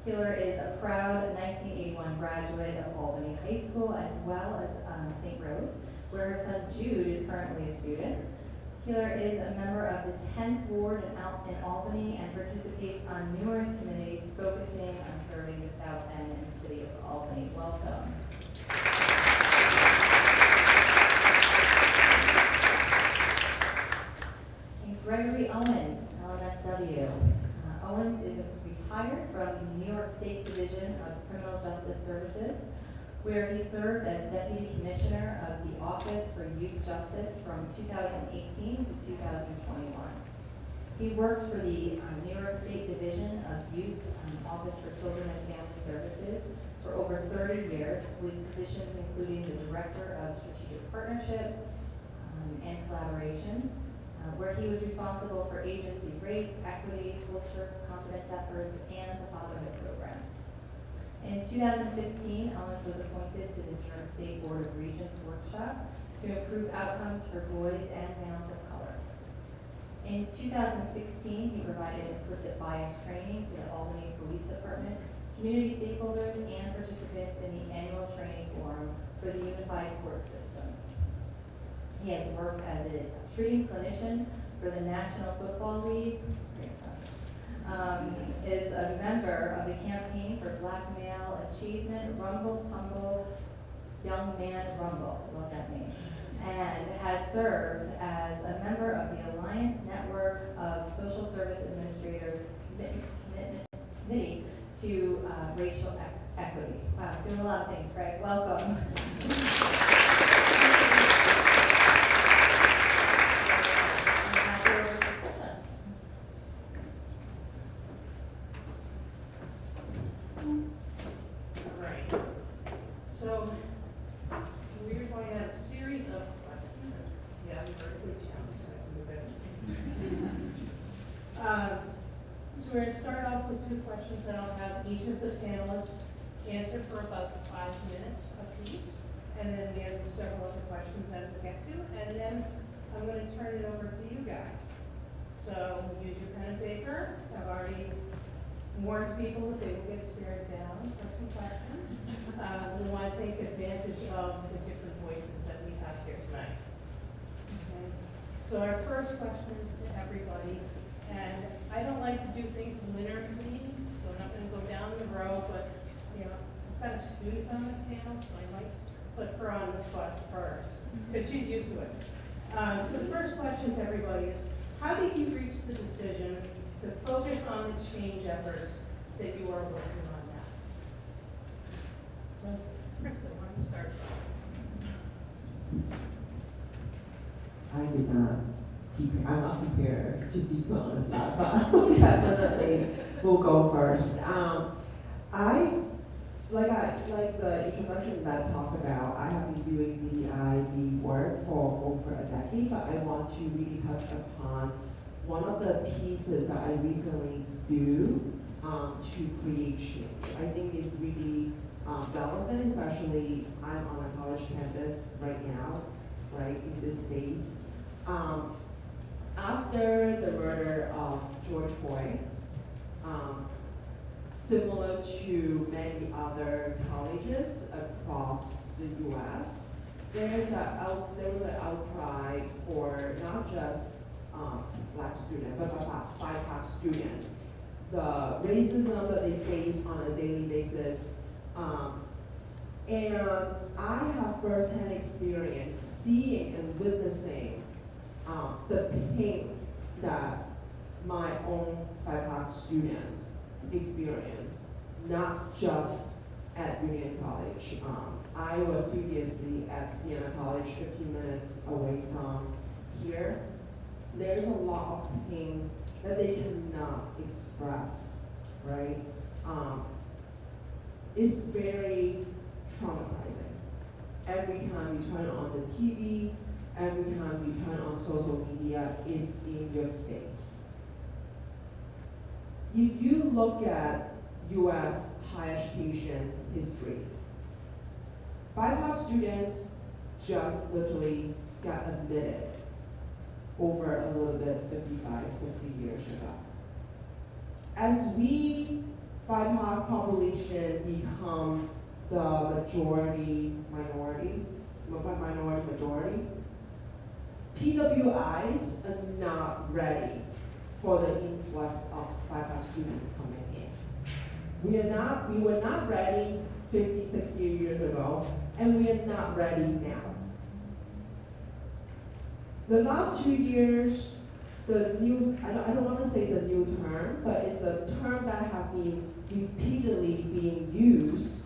A: Keeler is a proud 1981 graduate of Albany High School as well as St. Rose, where her son Jude is currently a student. Keeler is a member of the 10th Ward in Albany and participates on numerous committees focusing on serving the South End and the City of Albany. Welcome. And Gregory Owens, LMSW. Owens is retired from the New York State Division of Criminal Justice Services, where he served as Deputy Commissioner of the Office for Youth Justice from 2018 to 2021. He worked for the New York State Division of Youth Office for Children and Family Services for over 30 years, with positions including the Director of Strategic Partnership and Collaborations, where he was responsible for agency race, equity, culture, competence efforts, and the fatherhood program. In 2015, Owens was appointed to the New York State Board of Regents workshop to improve outcomes for boys and males of color. In 2016, he provided implicit bias training to the Albany Police Department, community stakeholders, and participants in the annual training forum for the unified court systems. He has worked as a treating clinician for the National Football League, is a member of the Campaign for Black Male Achievement, Rumble Tumble Young Man Rumble, love that name, and has served as a member of the Alliance Network of Social Service Administrators Committee to Racial Equity. Wow, doing a lot of things, Greg. Welcome.
E: Right. So, we're going to have a series of questions. Yeah, I'm very good challenge, so I can do better. So we're going to start off with 2 questions that I'll have each of the panelists answer for about 5 minutes apiece. And then we have several other questions that we'll get to. And then I'm going to turn it over to you guys. So use your pen and paper. I've already warned people that they will get stared down for some questions. We want to take advantage of the different voices that we have here tonight. Okay. So our first question is to everybody, and I don't like to do things linearly, so I'm not going to go down the row, but you know, I've got a student on the panel, so I might put her on the spot first, because she's used to it. So the first question to everybody is, how did you reach the decision to focus on the change efforts that you are working on now? So, Krista, why don't you start?
F: I'm not prepared to be put on the spot, but definitely will go first. Like the introduction that I talked about, I have been doing DEIB work for over a decade, but I want to really touch upon one of the pieces that I recently do to create change. I think it's really relevant, especially I'm on a college campus right now, right, in this space. After the murder of George Floyd, similar to many other colleges across the U.S., there was an outcry for not just Black students, but BIPOC students. The racism that they face on a daily basis. And I have firsthand experience seeing and witnessing the pain that my own BIPOC students experience, not just at Union College. I was previously at Siena College, 15 minutes away from here. There's a lot of pain that they cannot express, right? It's very traumatizing. Every time you turn on the TV, every time you turn on social media, it's in your face. If you look at U.S. higher education history, BIPOC students just literally got admitted over a little bit 55, 60 years ago. As we, BIPOC population, become the minority, PWIs are not ready for the influx of BIPOC students coming in. We were not ready 50, 60 years ago, and we are not ready now. The last 2 years, the new, I don't want to say it's a new term, but it's a term that have been repeatedly being used.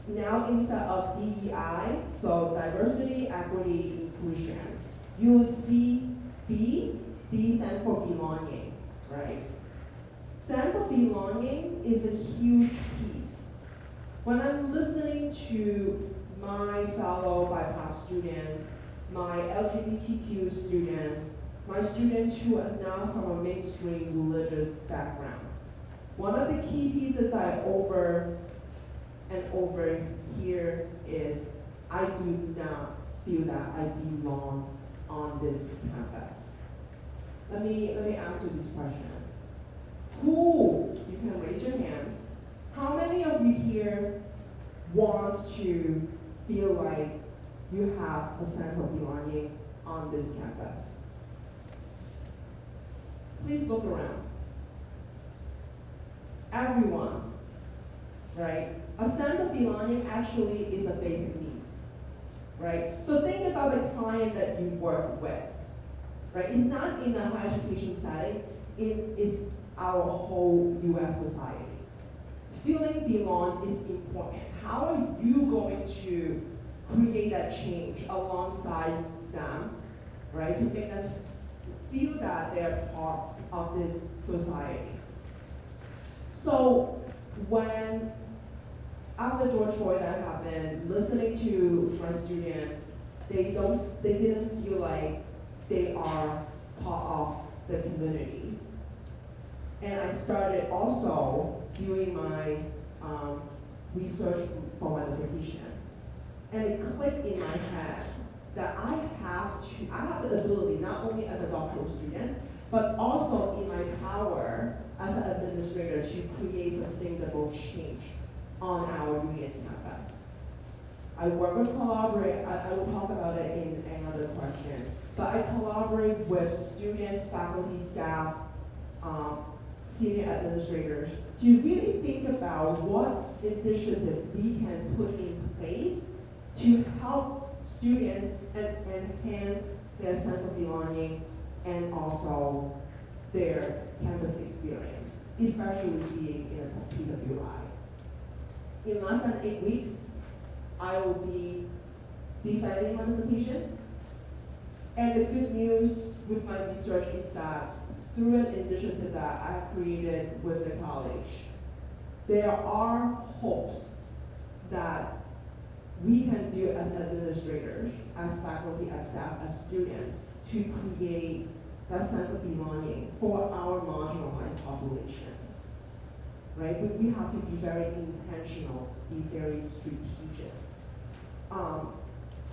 F: Now instead of DEI, so diversity, equity, inclusion, you will see B stands for belonging. right? Sense of belonging is a huge piece. When I'm listening to my fellow BIPOC students, my LGBTQ students, my students who are not from a mainstream religious background, one of the key pieces I over and over here is I do not feel that I belong on this campus. Let me ask you this question. Who, you can raise your hands, how many of you here wants to feel like you have a sense of belonging on this campus? Please look around. Everyone, right? A sense of belonging actually is a basic need, right? So think about the client that you work with, right? It's not in a higher education setting, it is our whole US society. Feeling belong is important. How are you going to create that change alongside them, right? To make them feel that they're part of this society. So when, after George Floyd that happened, listening to my students, they didn't feel like they are part of the community. And I started also doing my research for my dissertation. And it clicked in my head that I have the ability, not only as a doctoral student, but also in my power as an administrator to create sustainable change on our UVA campus. I work with I will talk about it in another question, but I collaborate with students, faculty, staff, senior administrators to really think about what initiative we can put in place to help students and enhance their sense of belonging and also their campus experience, especially being in a PWI. In less than 8 weeks, I will be defending my dissertation. And the good news with my research is that through an initiative that I have created with the college, there are hopes that we can do as administrators, as faculty, as staff, as students, to create that sense of belonging for our marginalized populations, right? We have to be very intentional, be very strategic.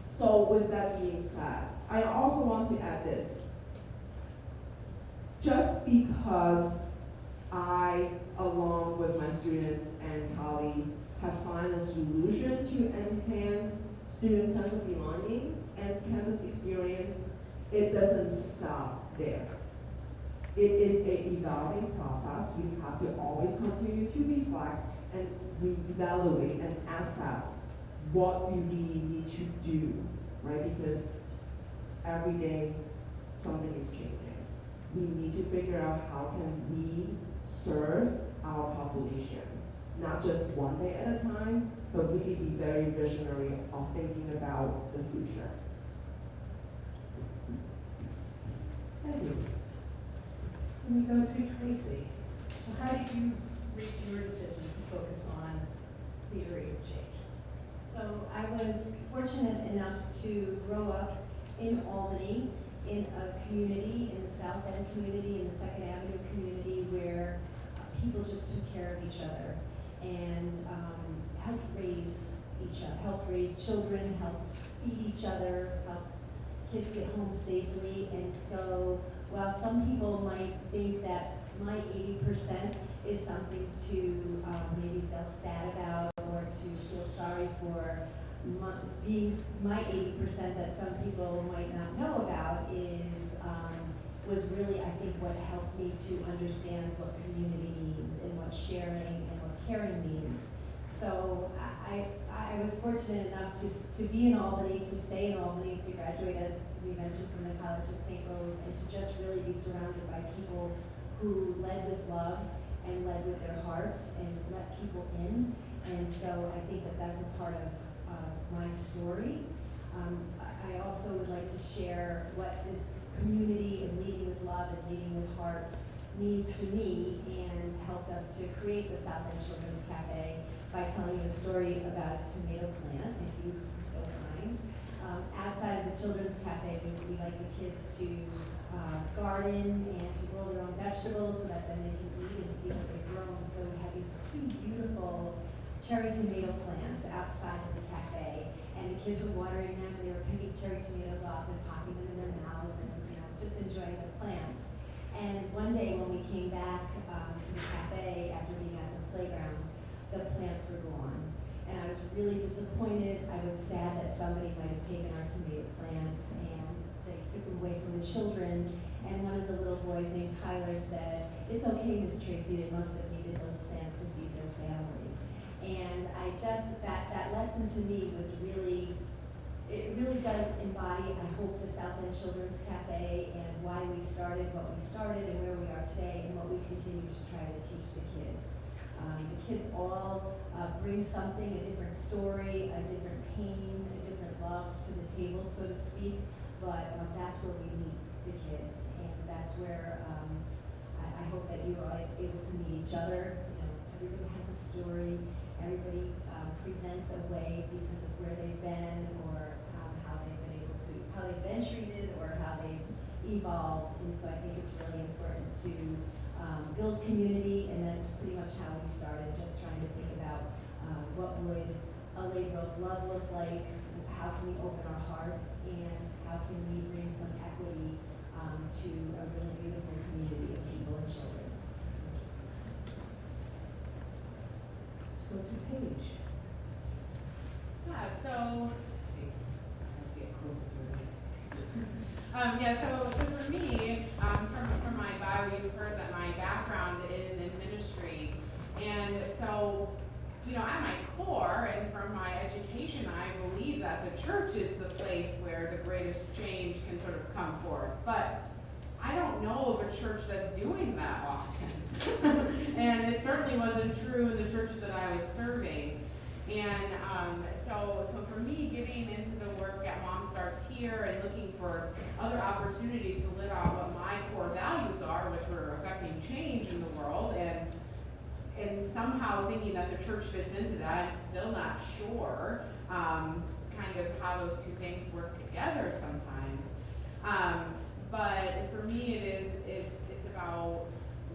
F: So with that being said, I also want to add this. Just because I, along with my students and colleagues, have found a solution to enhance student sense of belonging and campus experience, it doesn't stop there. It is an evolving process. We have to always continue to reflect and reevaluate and assess what do we need to do, right? Because every day something is changing. We need to figure out how can we serve our population, not just one day at a time, but really be very visionary of thinking about the future. Thank you.
E: Let me go to Tracy. So how did you reach your decision to focus on the area of change?
G: So I was fortunate enough to grow up in Albany, in a community, in the South End community, in the Second Avenue community, where people just took care of each other and helped raise children, helped feed each other, helped kids get home safely. And so while some people might think that my 80% is something to maybe feel sad about or to feel sorry for, my 80% that some people might not know about was really, I think, what helped me to understand what community means and what sharing and what caring means. So I was fortunate enough to be in Albany, to stay in Albany, to graduate, as we mentioned, from the College of St. Rose, and to just really be surrounded by people who led with love and led with their hearts and let people in. And so I think that that's a part of my story. I also would like to share what this community and leading with love and leading with heart means to me and helped us to create the South End Children's Cafe by telling you a story about a tomato plant, if you don't mind. Outside of the Children's Cafe, we like the kids to garden and to grow their own vegetables so that then they can eat and see what they've grown. So we have these two beautiful cherry tomato plants outside of the cafe, and the kids were watering them, and they were picking cherry tomatoes off and popping them in their mouths and, just enjoying the plants. And one day when we came back to the cafe after being at the playground, the plants were gone. And I was really disappointed. I was sad that somebody might have taken our tomato plants and they took them away from the children. And one of the little boys named Tyler said, "It's okay, Miss Tracy, they must have needed those plants to feed their family." And I just, that lesson to me was really, it really does embody, I hope, the South End Children's Cafe and why we started what we started and where we are today and what we continue to try to teach the kids. The kids all bring something, a different story, a different pain, a different love to the table, so to speak, but that's where we meet the kids, and that's where I hope that you are able to meet each other. Everybody has a story, everybody presents a way because of where they've been or how they've been able to, how they've been treated or how they've evolved, and so I think it's really important to build community, and that's pretty much how we started, just trying to think about what would a labor of love look like, how can we open our hearts, and how can we bring some equity to a really beautiful community of people and children.
E: Let's go to Paige.
B: Yeah, so, so for me, from my bio, you've heard that my background is in ministry. And so, at my core and from my education, I believe that the church is the place where the greatest change can sort of come forth. But I don't know of a church that's doing that often. And it certainly wasn't true in the church that I was serving. And so for me, getting into the work at Mom Starts Here and looking for other opportunities to live out what my core values are, which were affecting change in the world, and somehow thinking that the church fits into that, I'm still not sure kind of how those two things work together sometimes. But for me, it's about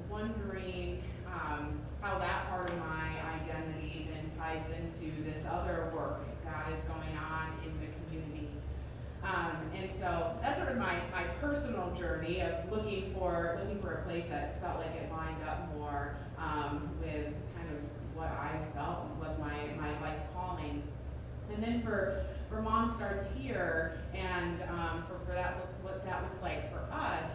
B: wondering how that part of my identity then ties into this other work that is going on in the community. And so that's sort of my personal journey of looking for a place that felt like it lined up more with kind of what I felt was my life calling. And then for Mom Starts Here, and for that, what that looks like for us,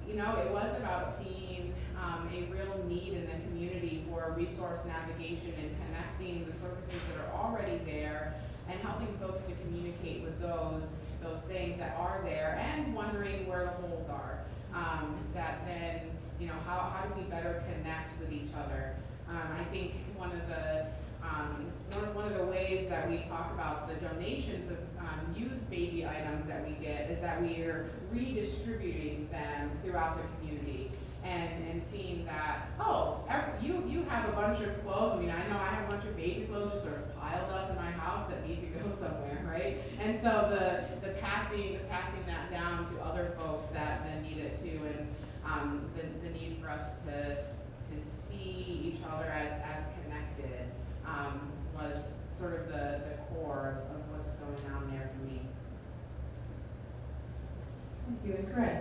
B: it was about seeing a real need in the community for resource navigation and connecting the services that are already there and helping folks to communicate with those things that are there and wondering where the holes are. That then, how do we better connect with each other? I think one of the ways that we talk about the donations of used baby items that we get is that we are redistributing them throughout the community and seeing that, you have a bunch of clothes. I know I have a bunch of baby clothes just sort of piled up in my house that need to go somewhere, right? And so the passing that down to other folks that then need it too, and the need for us to see each other as connected was sort of the core of what's going on there for me.
E: Thank you, and Craig.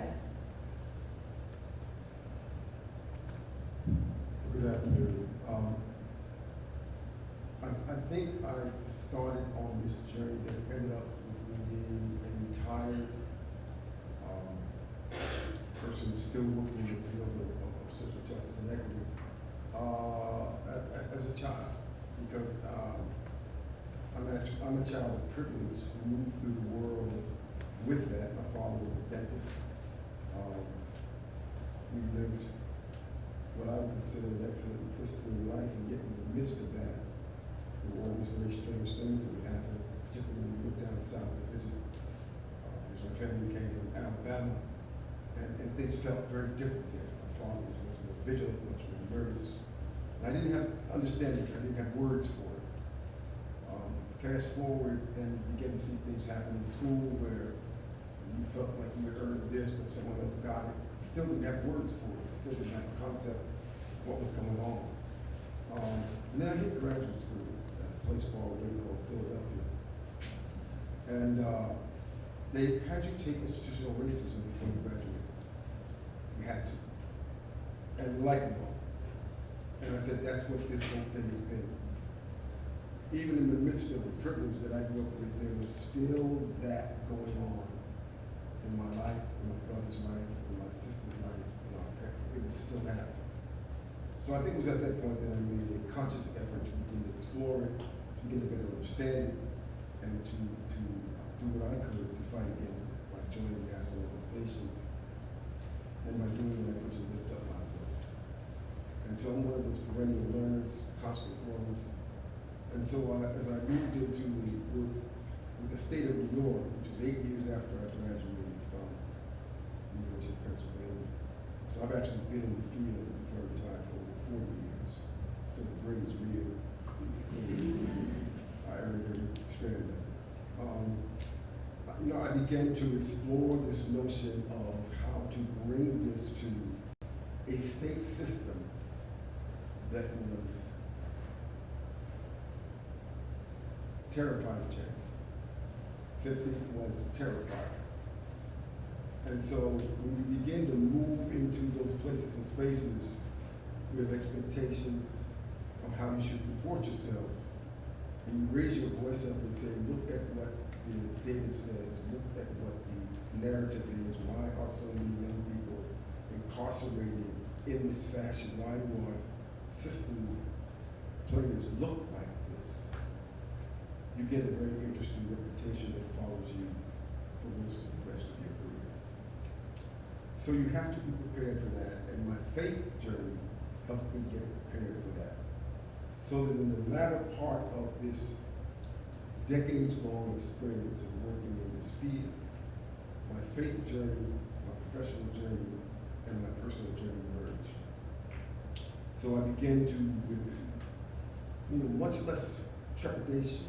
H: Good afternoon. I think I started on this journey that ended up with me being a retired person who's still working in the field of social justice and equity as a child, because I'm a child of privilege who moved through the world with that. My father was a dentist. We lived what I would consider an excellent, pristine life, and yet in the midst of that, there were all these very strange things that would happen, particularly when we looked down south to visit. Because my family came from Alabama, and things felt very different there. My father was much more vigilant, much more nervous. And I didn't have understanding, I didn't have words for it. Fast forward and you begin to see things happen in school where you felt like you had earned this, but someone else got it. Still didn't have words for it, still didn't have a concept of what was going on. And then I hit graduate school at a place called Philadelphia. And they had you take institutional racism before you graduated. You had to. And light bulb. And I said, that's what this whole thing has been. Even in the midst of the privilege that I grew up with, there was still that going on in my life, in my brother's life, in my sister's life, in our parents. It was still happening. So I think it was at that point that I made a conscious effort to begin to explore it, to get a better understanding, and to do what I could to fight against it by joining national organizations and by doing what I could to lift up my voice. And so I'm one of those perennial learners, constant growers. And so as I moved into the work with the state of New York, which was 8 years after I graduated from the University of Pennsylvania. So I've actually been in the field before I retired for over 40 years. So the brain is real. I every straight of that. I began to explore this notion of how to bring this to a state system that was terrified of change. Simply was terrified. And so when you begin to move into those places and spaces with expectations of how you should report yourself, and you raise your voice up and say, look at what the data says, look at what the narrative is, why are so many young people incarcerated in this fashion, why do our system players look like this? You get a very interesting reputation that follows you for most of the rest of your career. So you have to be prepared for that, and my faith journey helped me get prepared for that. So that in the latter part of this decades-long experience of working in this field, my faith journey, my professional journey, and my personal journey merged. So I began to, with much less trepidation,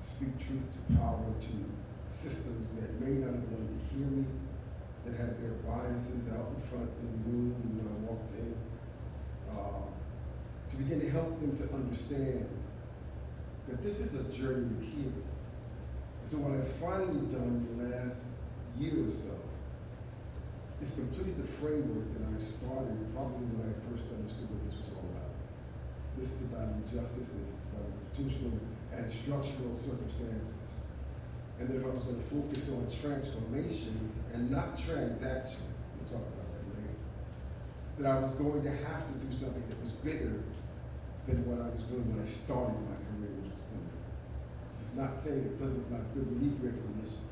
H: speak truth to power to systems that may not have wanted to hear me, that had their biases out in front in the room when I walked in, to begin to help them to understand that this is a journey of healing. So what I've finally done in the last year or so is completed the framework that I started probably when I first understood what this was all about. This is about injustice, this is about institutional and structural circumstances. And that if I was going to focus on transformation and not transaction, we'll talk about that later, that I was going to have to do something that was bigger than what I was doing when I started my career, which was clinical. This is not saying that clinical is not good, we need great clinicians.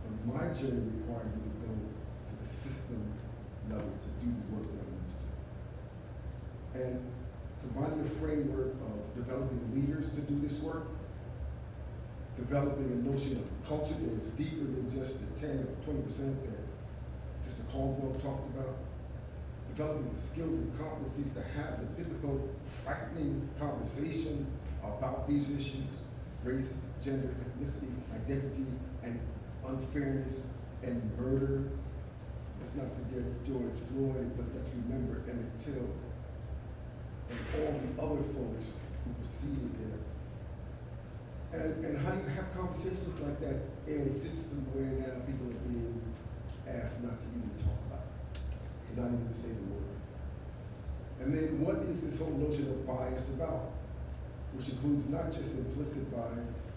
H: But my journey required me to go to the system level to do the work that I need to do. And combining a framework of developing leaders to do this work, developing a notion of culture that is deeper than just the 10 or 20% that Sister Caldwell talked about, developing the skills and competencies to have the difficult, frightening conversations about these issues, race, gender, ethnicity, identity, and unfairness, and murder. Let's not forget George Floyd, but let's remember Emmett Till and all the other folks who preceded him. And how do you have conversations like that in a system where now people are being asked not to even talk about it, to not even say the words? And then what is this whole notion of bias about? Which includes not just implicit bias,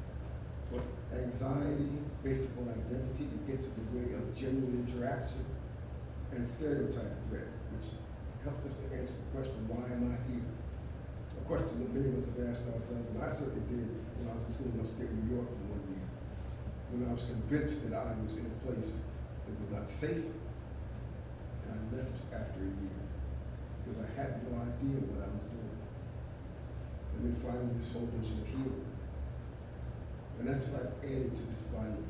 H: but anxiety based upon identity that gets in the way of genuine interaction, and stereotype threat, which helps us to answer the question, why am I here? A question that many of us have asked ourselves, and I certainly did when I was in school in upstate New York for 1 year, when I was convinced that I was in a place that was not safe, and I left after a year, because I had no idea what I was doing. And then finally this whole notion of healing. And that's what I've added to this volume.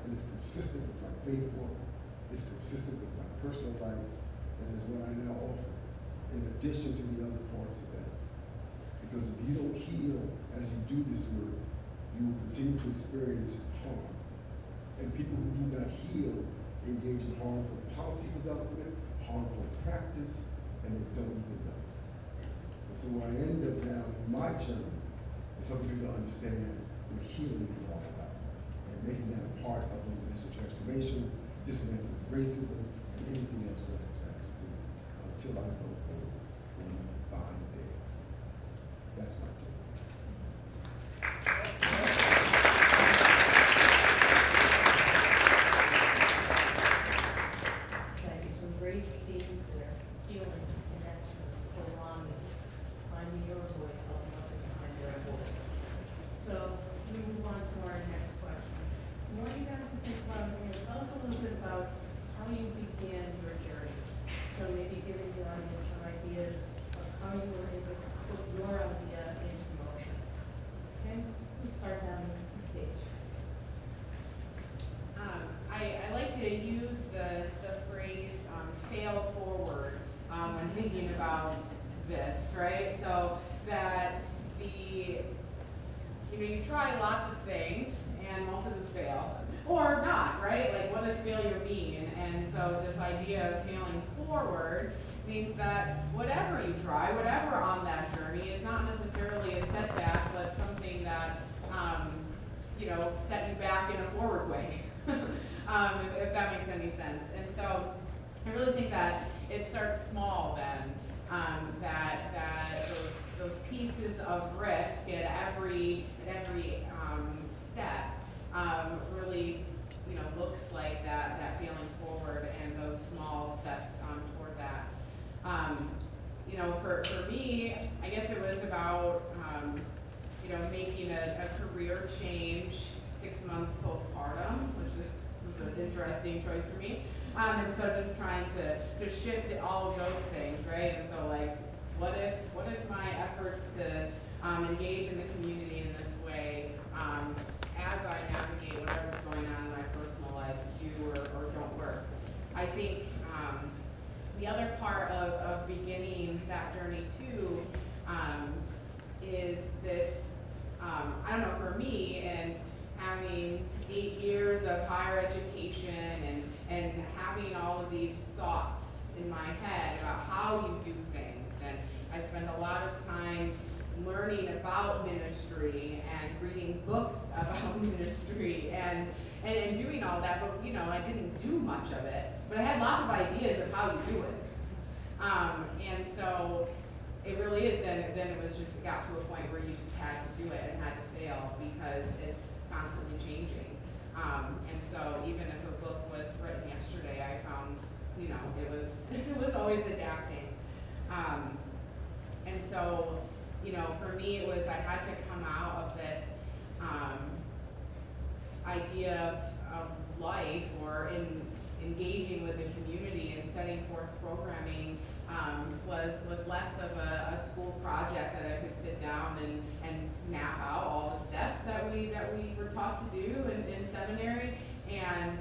H: And it's consistent with my faith work, it's consistent with my personal life, and is what I now offer, in addition to the other parts of that. Because if you don't heal as you do this work, you will continue to experience harm. And people who do not heal engage in harmful policy development, harmful practice, and they don't even know. And so where I end up now in my journey is helping people to understand what healing is all about, and making that a part of organizational transformation, dismantling racism, and anything else that I have to do until I go home one fine day. That's my journey.
E: Thank you. Some great themes there. Healing, connection, belonging, finding your voice, helping others find their voice. So we move on to our next question. I want you guys to think about, tell us a little bit about how you began your journey. So maybe giving the audience some ideas of how you were able to put your idea into motion. Okay, we start down the page.
B: I like to use the phrase fail forward when thinking about this, right? So that you try lots of things and most of them fail, or not, right? Like, what does failure mean? And so this idea of failing forward means that whatever you try, whatever on that journey, is not necessarily a setback, but something that set you back in a forward way. If that makes any sense. And so I really think that it starts small then, that those pieces of risk at every step really looks like that feeling forward, and those small steps toward that. For me, I guess it was about making a career change 6 months postpartum, which was an interesting choice for me. And so just trying to shift all of those things, right? And so like, what if my efforts to engage in the community in this way, as I navigate whatever's going on in my personal life, do or don't work? I think the other part of beginning that journey too is this, I don't know, for me, and having 8 years of higher education and having all of these thoughts in my head about how you do things. And I spend a lot of time learning about ministry and reading books about ministry and doing all that, but I didn't do much of it. But I had lots of ideas of how you do it. And so it really is, then it was just, it got to a point where you just had to do it and had to fail because it's constantly changing. And so even if a book was written yesterday, I found, it was always adapting. And so, for me it was, I had to come out of this idea of life or in engaging with the community and setting forth programming was less of a school project that I could sit down and map out all the steps that we were taught to do in seminary, and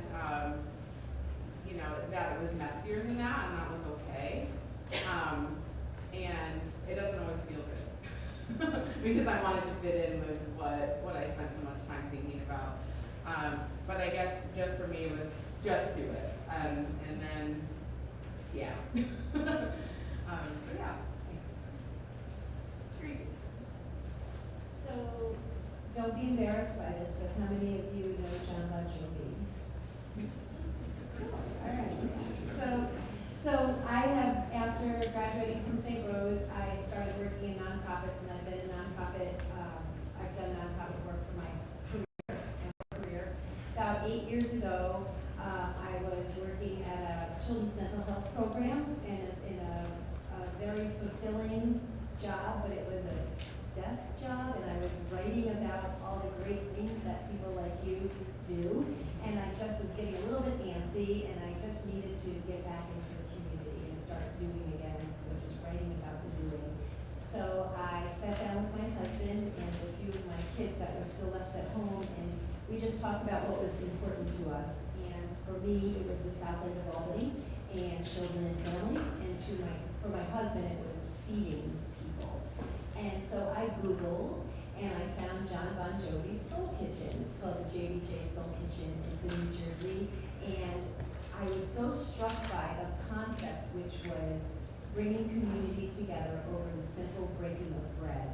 B: that it was messier than that, and that was okay. And it doesn't always feel good because I wanted to fit in with what I spent so much time thinking about. But I guess just for me it was just do it, and then yeah. So yeah.
E: Tracy.
G: So, don't be embarrassed by this, but how many of you know John Bon Jovi? All right. So I have, after graduating from St. Rose, I started working in nonprofits, and I've been in nonprofit. I've done nonprofit work for my career. About 8 years ago, I was working at a children's mental health program in a very fulfilling job, but it was a desk job, and I was writing about all the great things that people like you do, and I just was getting a little bit antsy, and I just needed to get back into the community and start doing again instead of just writing about the doing. So I sat down with my husband and a few of my kids that were still left at home, and we just talked about what was important to us. And for me, it was the South End of Albany, and children and families, and for my husband, it was feeding people. And so I Googled, and I found John Bon Jovi's Soul Kitchen. It's called the JBJ Soul Kitchen. It's in New Jersey. And I was so struck by the concept, which was bringing community together over the simple breaking of bread.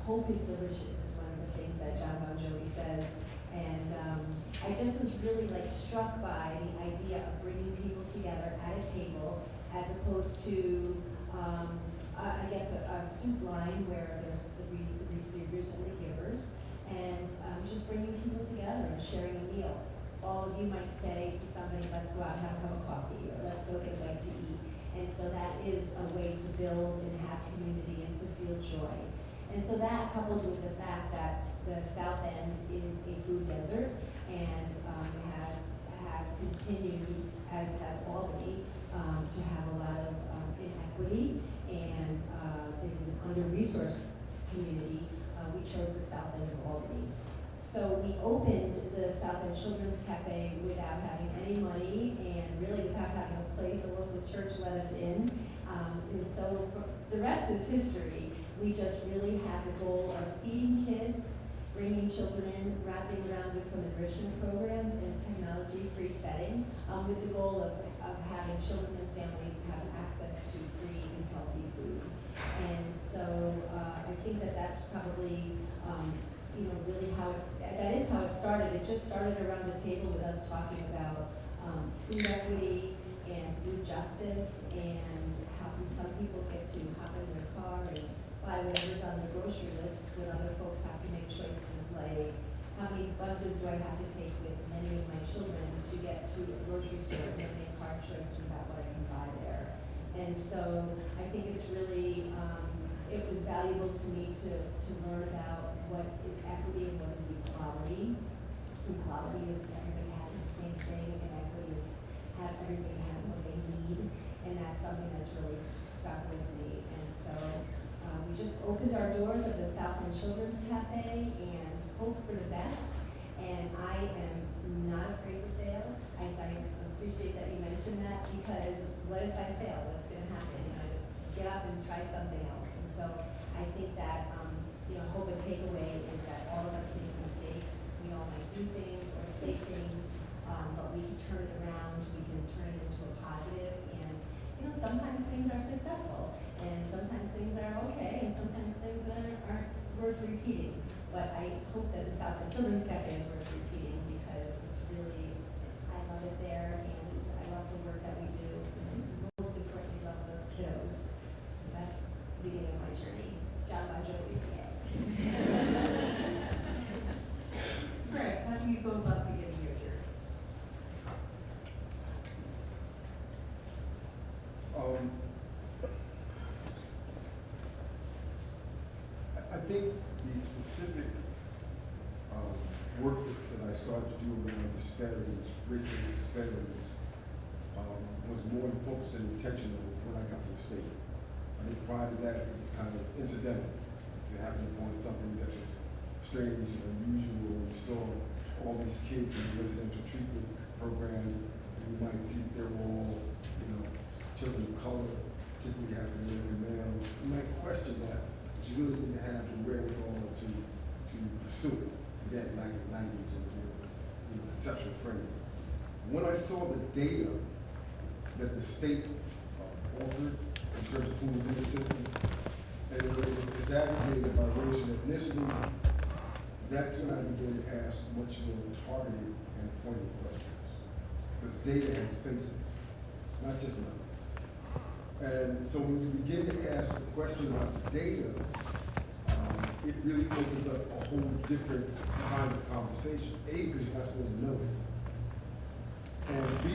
G: Hope is delicious is one of the things that John Bon Jovi says. And I just was really like struck by the idea of bringing people together at a table as opposed to, I guess, a soup line where there's the receivers and the givers, and just bringing people together and sharing a meal. All of you might say to somebody, let's go out and have a cup of coffee, or let's go get a bite to eat. And so that is a way to build and have community and to feel joy. And so that, coupled with the fact that the South End is a food desert and has continued, as has Albany, to have a lot of inequity, and it is an under-resourced community, we chose the South End of Albany. So we opened the South End Children's Cafe without having any money and really without having a place. A local church let us in. And so the rest is history. We just really had the goal of feeding kids, bringing children in, wrapping around with some enrichment programs in a technology-free setting, with the goal of having children and families have access to free and healthy food. And so I think that that's probably, really how that is how it started. It just started around the table with us talking about food equity and food justice, and how can some people get to hop in their car and buy whatever's on the grocery list when other folks have to make choices like, how many buses do I have to take with many of my children to get to a grocery store, and then make hard choices about what I can buy there. And so I think it's really, it was valuable to me to learn about what is equity and what is equality. Equality is everybody having the same thing, and equity is everybody has what they need, and that's something that's really stuck with me. And so we just opened our doors of the South End Children's Cafe and hope for the best. And I am not afraid to fail. I appreciate that you mentioned that, because what if I fail? What's going to happen? I just get up and try something else. And so I think that hope and takeaway is that all of us make mistakes. We all might do things or say things, but we can turn it around. We can turn it into a positive. And sometimes things are successful, and sometimes things are okay, and sometimes things aren't worth repeating. But I hope that the South End Children's Cafe is worth repeating, because it's really, I love it there, and I love the work that we do. And most importantly, love those kiddos. So that's the beginning of my journey. John Bon Jovi.
D: Greg, how do you go about beginning your journey?
H: I think the specific work that I started to do around disparities, race-based disparities, was more focused and intentional when I got to the state. I think prior to that, it was kind of incidental. You happened upon something that was strange and unusual. You saw all these kids in the residential treatment program, and you might see they're all, children of color, particularly African American males. You might question that, but you really didn't have the wherewithal to pursue it. Again, lack of language and conceptual framing. When I saw the data that the state offered in terms of who was in the system, and it was disaggregated by race and ethnicity, that's when I began to ask much more targeted and pointed questions. Because data has faces, it's not just numbers. And so when you begin to ask the question about the data, it really opens up a whole different kind of conversation. A, because you're not supposed to know it. And B,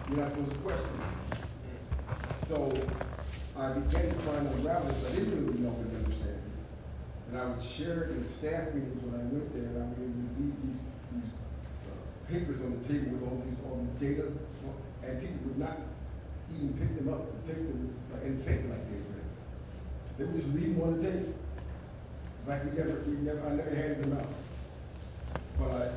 H: you're not supposed to question it. So I began to try and unravel it, but I didn't really know and understand it. And I would share it in staff meetings when I went there, and I would leave these papers on the table with all these data, and people would not even pick them up and take them and fake like they read. They would just leave them on the table. It's like I never handed them out. But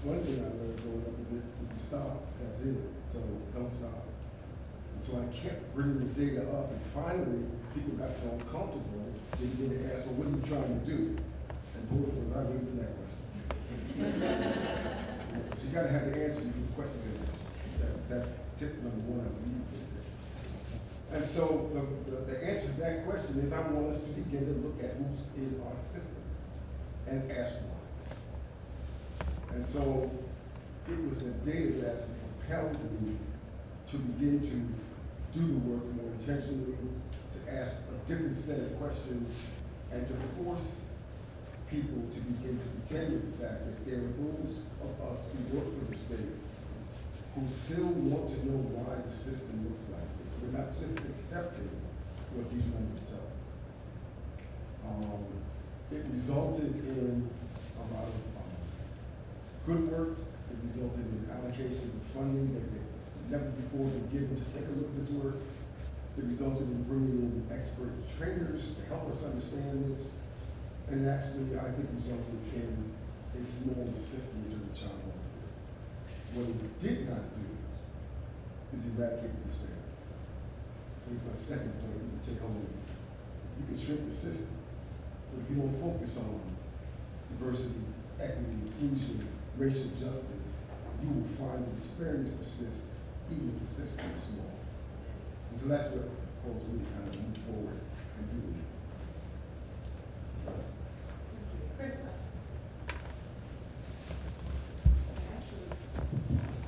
H: one thing I learned growing up is that if you stop, that's it, so don't stop. And so I kept bringing the data up, and finally, people got so uncomfortable, they began to ask, well, what are you trying to do? And boy, was I waiting for that question. So you gotta have the answer before the question is answered. That's tip number one, I believe. And so the answer to that question is I want us to begin to look at who's in our system and ask why. And so it was the data that propelled me to begin to do the work more intentionally, to ask a different set of questions, and to force people to begin to contend with the fact that there are those of us who work for the state who still want to know why the system looks like this. We're not just accepting what these numbers tell us. It resulted in a lot of good work. It resulted in allocations of funding that had never before been given to take a look at this work. It resulted in bringing in expert trainers to help us understand this. And actually, I think resulted in a small system to the child welfare. What it did not do is eradicate the disparities. So here's my second point you can take home. You can shrink the system, but if you don't focus on diversity, equity, inclusion, racial justice, you will find the disparities persist even if the system is small. And so that's what calls me to kind of move forward and do it.
E: Krista?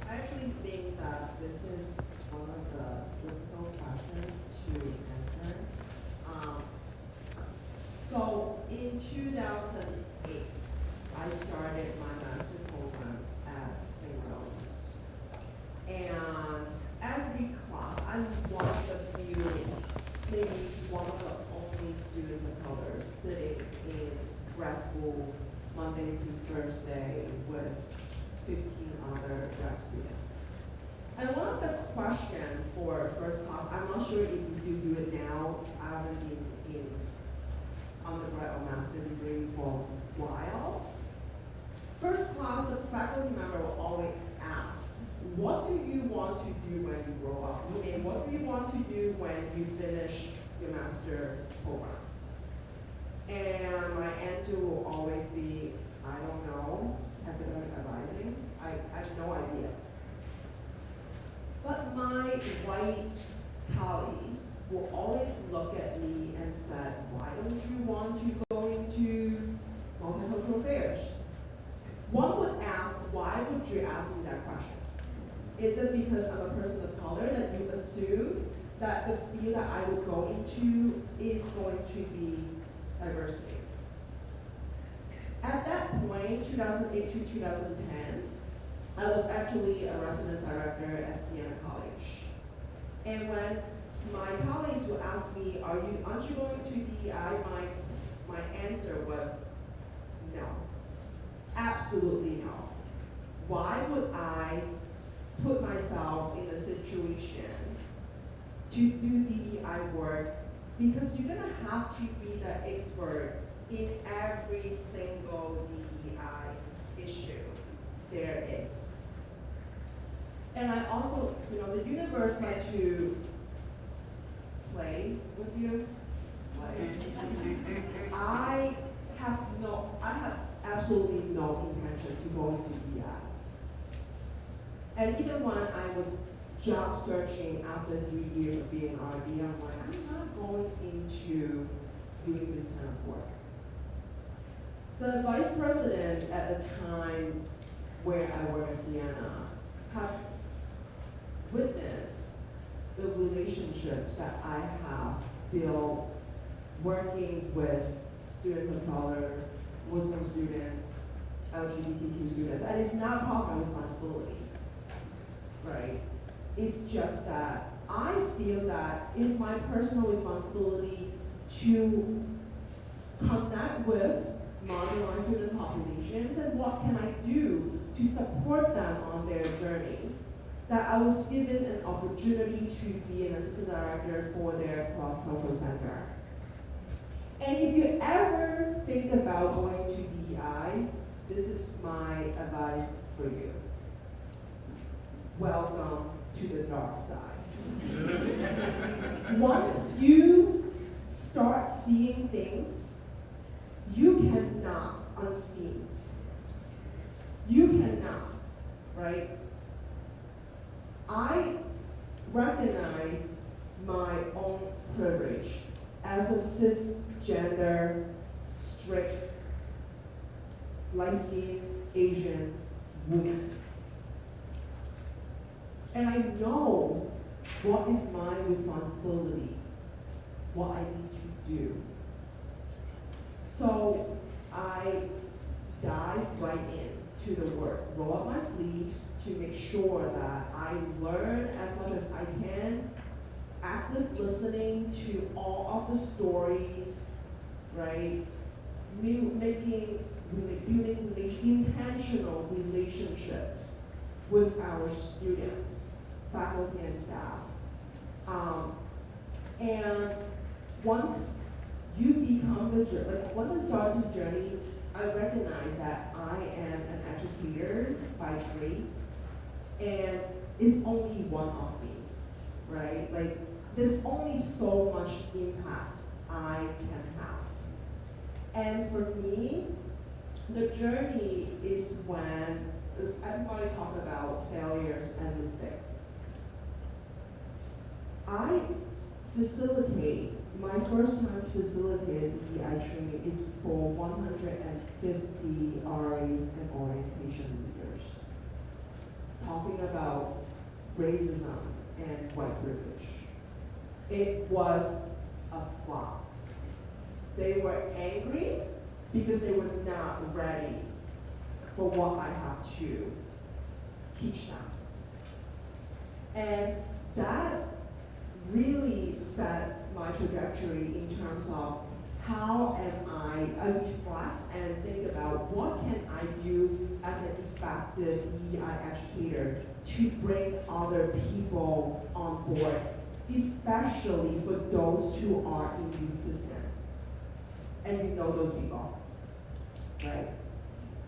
F: I actually think that this is one of the difficult questions to answer. So in 2008, I started my master's program at St. Rose. And every class, I'm one of the few, maybe one of the only students of color sitting in grad school Monday through Thursday with 15 other grad students. And one of the questions for first class, I'm not sure if you still do it now. I haven't been in undergrad or master degree for a while. First class, a faculty member will always ask, what do you want to do when you grow up? Meaning, what do you want to do when you finish your master program? And my answer will always be, I don't know, academic advising. I have no idea. But my white colleagues will always look at me and say, why don't you want to go into multicultural affairs? One would ask, why would you ask me that question? Is it because I'm a person of color that you assume that the field that I would go into is going to be diversity? At that point, 2008 to 2010, I was actually a residence director at Siena College. And when my colleagues would ask me, aren't you going to DEI? My answer was no. Absolutely no. Why would I put myself in a situation to do DEI work? Because you're gonna have to be the expert in every single DEI issue there is. And I also, the universe likes to play with you. I have absolutely no intention to go into DEI. And even when I was job searching after 3 years of being RD, I'm like, I'm not going into doing this kind of work. The vice president at the time where I worked at Siena have witnessed the relationships that I have built working with students of color, Muslim students, LGBTQ students, and it's not part of my responsibilities, right? It's just that I feel that it's my personal responsibility to connect with marginalized student populations and what can I do to support them on their journey. That I was given an opportunity to be an assistant director for their cross-cultural center. And if you ever think about going to DEI, this is my advice for you. welcome to the dark side. Once you start seeing things, you cannot unsee. You cannot, right? I recognize my own privilege as a cisgender, strict, light-skinned Asian woman. And I know what is my responsibility, what I need to do. So I dive right into the work, roll up my sleeves to make sure that I learn as much as I can, active listening to all of the stories, right? Building intentional relationships with our students, faculty and staff. And once you become once I start the journey, I recognize that I am an educator by trade, and it's only one of me, right? Like, there's only so much impact I can have. And for me, the journey is when everybody talk about failures and mistakes. I facilitate, my first time facilitated DEI training is for 150 RAs and orientation leaders, talking about racism and white privilege. It was a flop. They were angry because they were not ready for what I have to teach them. And that really set my trajectory in terms of how am I reflect and think about what can I do as an effective DEI educator to bring other people on board, especially for those who are inconsistent. And you know those people, right?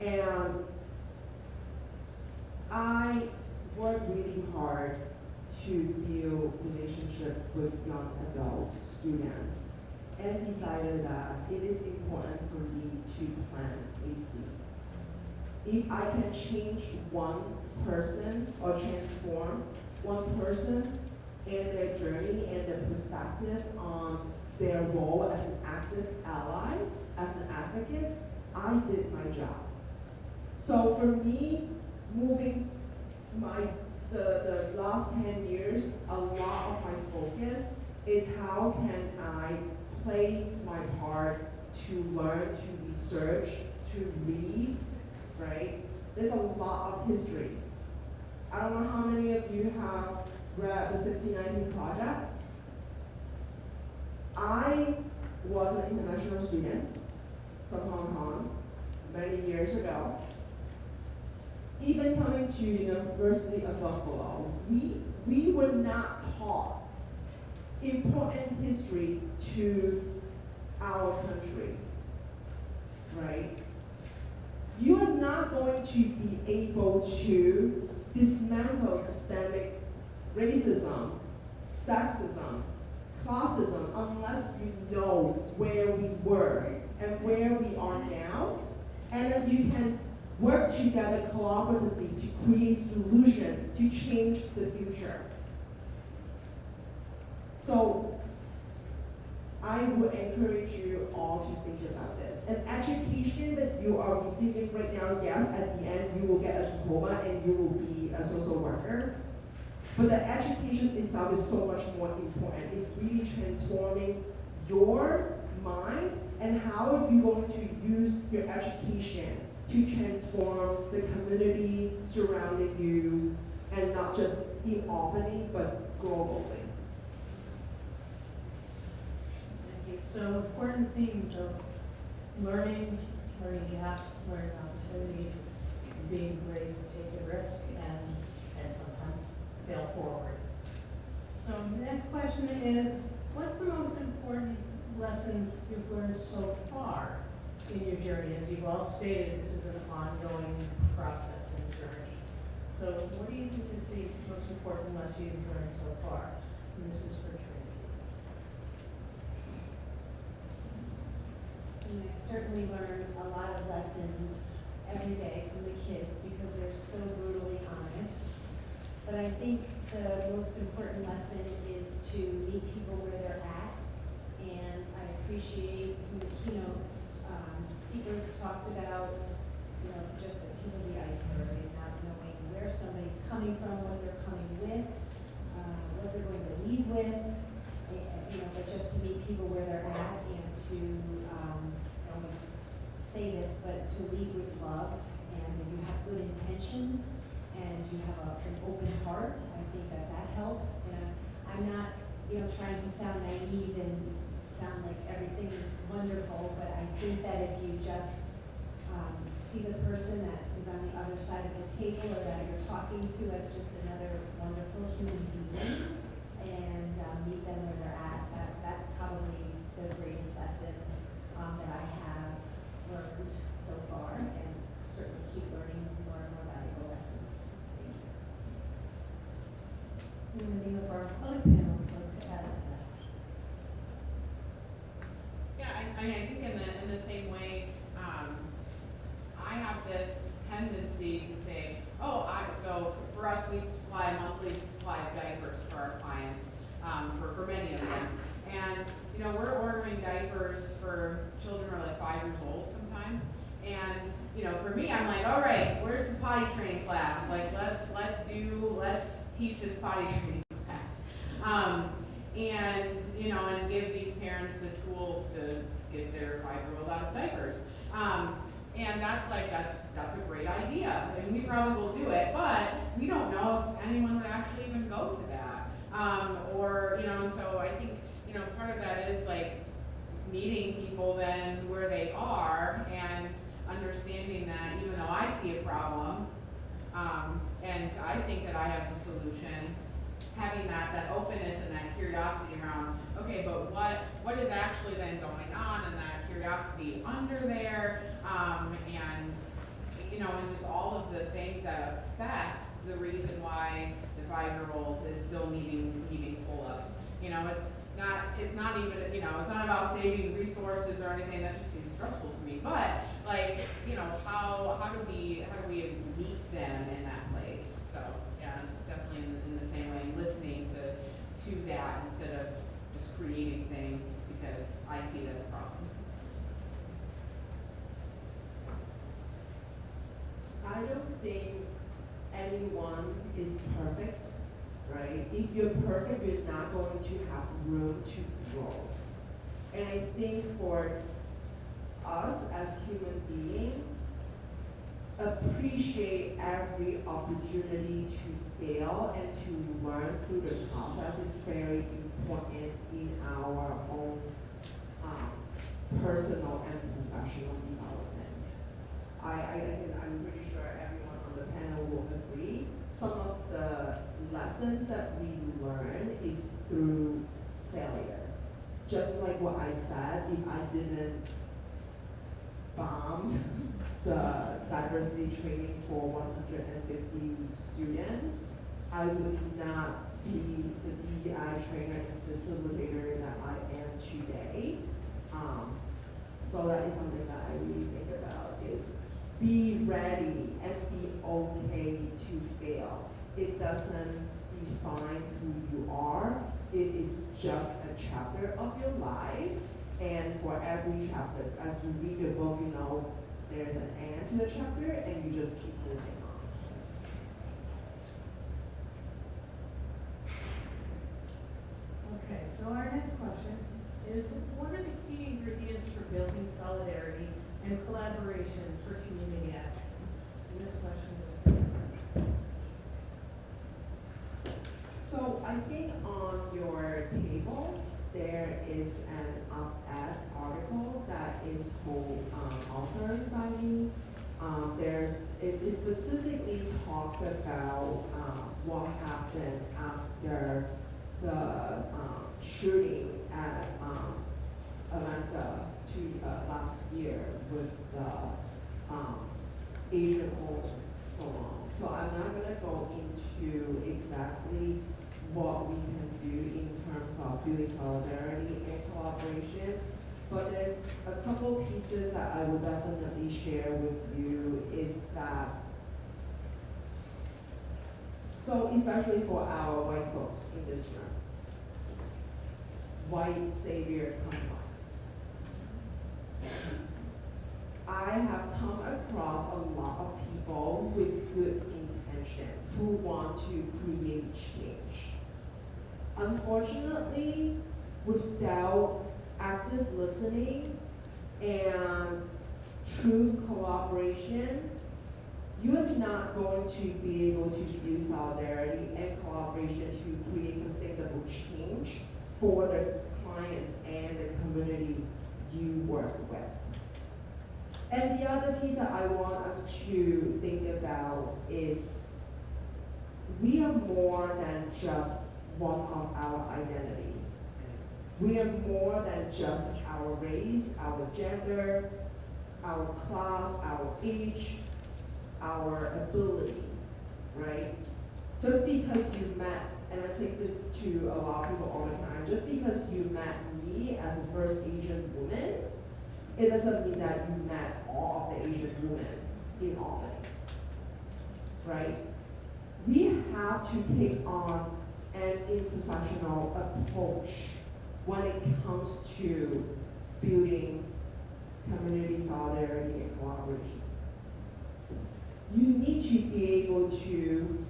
F: And I work really hard to build relationship with young adult students and decided that it is important for me to plant a seed. If I can change one person or transform one person and their journey and their perspective on their role as an active ally, as an advocate, I did my job. So for me, moving the last 10 years, a lot of my focus is how can I play my part to learn, to research, to read, right? There's a lot of history. I don't know how many of you have read the 1619 Project. I was an international student from Hong Kong many years ago. Even coming to University of Buffalo, we were not taught important history to our country, right? You are not going to be able to dismantle systemic racism, sexism, classism, unless you know where we were and where we are now, and then you can work together collaboratively to create solutions to change the future. So I would encourage you all to think about this. An education that you are receiving right now, yes, at the end you will get a diploma and you will be a social worker, but the education itself is so much more important. It's really transforming your mind and how are you going to use your education to transform the community surrounding you, and not just in Albany, but globally.
E: Thank you. So important themes of learning gaps, learning opportunities, being brave to take a risk, and sometimes fail forward. So the next question is, what's the most important lesson you've learned so far in your journey? As you've all stated, this is an ongoing process and journey. So what do you think is the most important lesson you've learned so far? And this is for Tracy.
G: And I certainly learn a lot of lessons every day from the kids because they're so brutally honest. But I think the most important lesson is to meet people where they're at. And I appreciate from the keynotes, speaker talked about, just the tip of the iceberg and not knowing where somebody's coming from, what they're coming with, what they're going to leave with, but just to meet people where they're at and to, I always say this, but to lead with love. And if you have good intentions and you have an open heart, I think that helps. And I'm not, trying to sound naive and sound like everything is wonderful, but I think that if you just see the person that is on the other side of the table or that you're talking to as just another wonderful human being and meet them where they're at, that's probably the greatest lesson that I have learned so far, and certainly keep learning more and more valuable lessons. Thank you.
E: And any of our other panelists like to add to that?
I: Yeah, I mean, I think in the same way, I have this tendency to say, so for us, we supply a monthly supply of diapers for our clients, for many of them. And, we're ordering diapers for children who are like 5 years old sometimes. And, for me, I'm like, all right, where's the potty training class? Like, let's teach this potty training class. And give these parents the tools to get their 5-year-old out of diapers. And that's a great idea, and we probably will do it, but we don't know if anyone would actually even go to that. So I think, part of that is like meeting people then where they are and understanding that even though I see a problem, and I think that I have the solution, having that openness and that curiosity around, okay, but what is actually then going on, and that curiosity under there, and just all of the things that affect the reason why the 5-year-old is still needing pull-ups. It's not even, it's not about saving resources or anything. That just seems stressful to me. But how do we meet them in that place? So yeah, definitely in the same way, listening to that instead of just creating things because I see it as a problem.
F: I don't think anyone is perfect, right? If you're perfect, you're not going to have room to grow. And I think for us as human beings, appreciate every opportunity to fail and to learn through the process is very important in our own personal and professional development. I'm pretty sure everyone on the panel will agree. Some of the lessons that we learn is through failure. Just like what I said, if I didn't bomb the diversity training for 150 students, I would not be the DEI trainer and facilitator that I am today. So that is something that I really think about is be ready and be okay to fail. It doesn't define who you are. It is just a chapter of your life. And for every chapter, as you read your book, there's an end to the chapter and you just keep moving on.
E: Okay, so our next question is, what are the key ingredients for building solidarity and collaboration for community action? And this question is for Chris.
F: So I think on your table, there is an op-ed article that is authored by me. It specifically talked about what happened after the shooting at Atlanta last year with the Asian home salon. So I'm not gonna go into exactly what we can do in terms of building solidarity and collaboration, but there's a couple pieces that I will definitely share with you is that, so especially for our white folks in this room, white savior complex. I have come across a lot of people with good intention who want to create change. Unfortunately, without active listening and true collaboration, you are not going to be able to build solidarity and collaboration to create sustainable change for the clients and the community you work with. And the other piece that I want us to think about is we are more than just one of our identity. We are more than just our race, our gender, our class, our age, our ability, right? Just because you met, and I say this to a lot of people all the time, just because you met me as a first Asian woman, it doesn't mean that you met all of the Asian women in Albany, right? We have to take on an intersectional approach when it comes to building community solidarity and collaboration. You need to be able to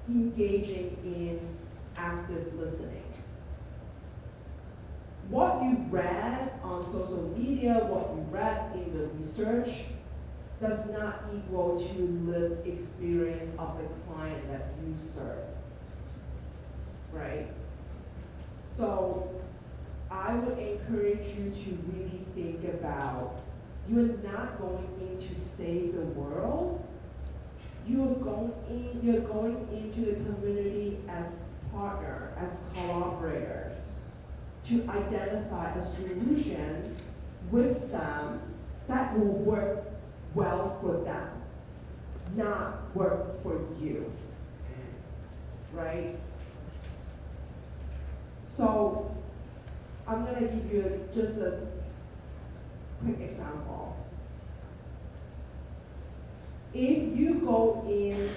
F: engaging in active listening. What you read on social media, what you read in the research, does not equal to lived experience of the client that you serve, right? So I would encourage you to really think about, you're not going in to save the world, you're going into the community as partner, as collaborator, to identify a solution with them that will work well for them, not work for you, right? So I'm gonna give you just a quick example. If you go in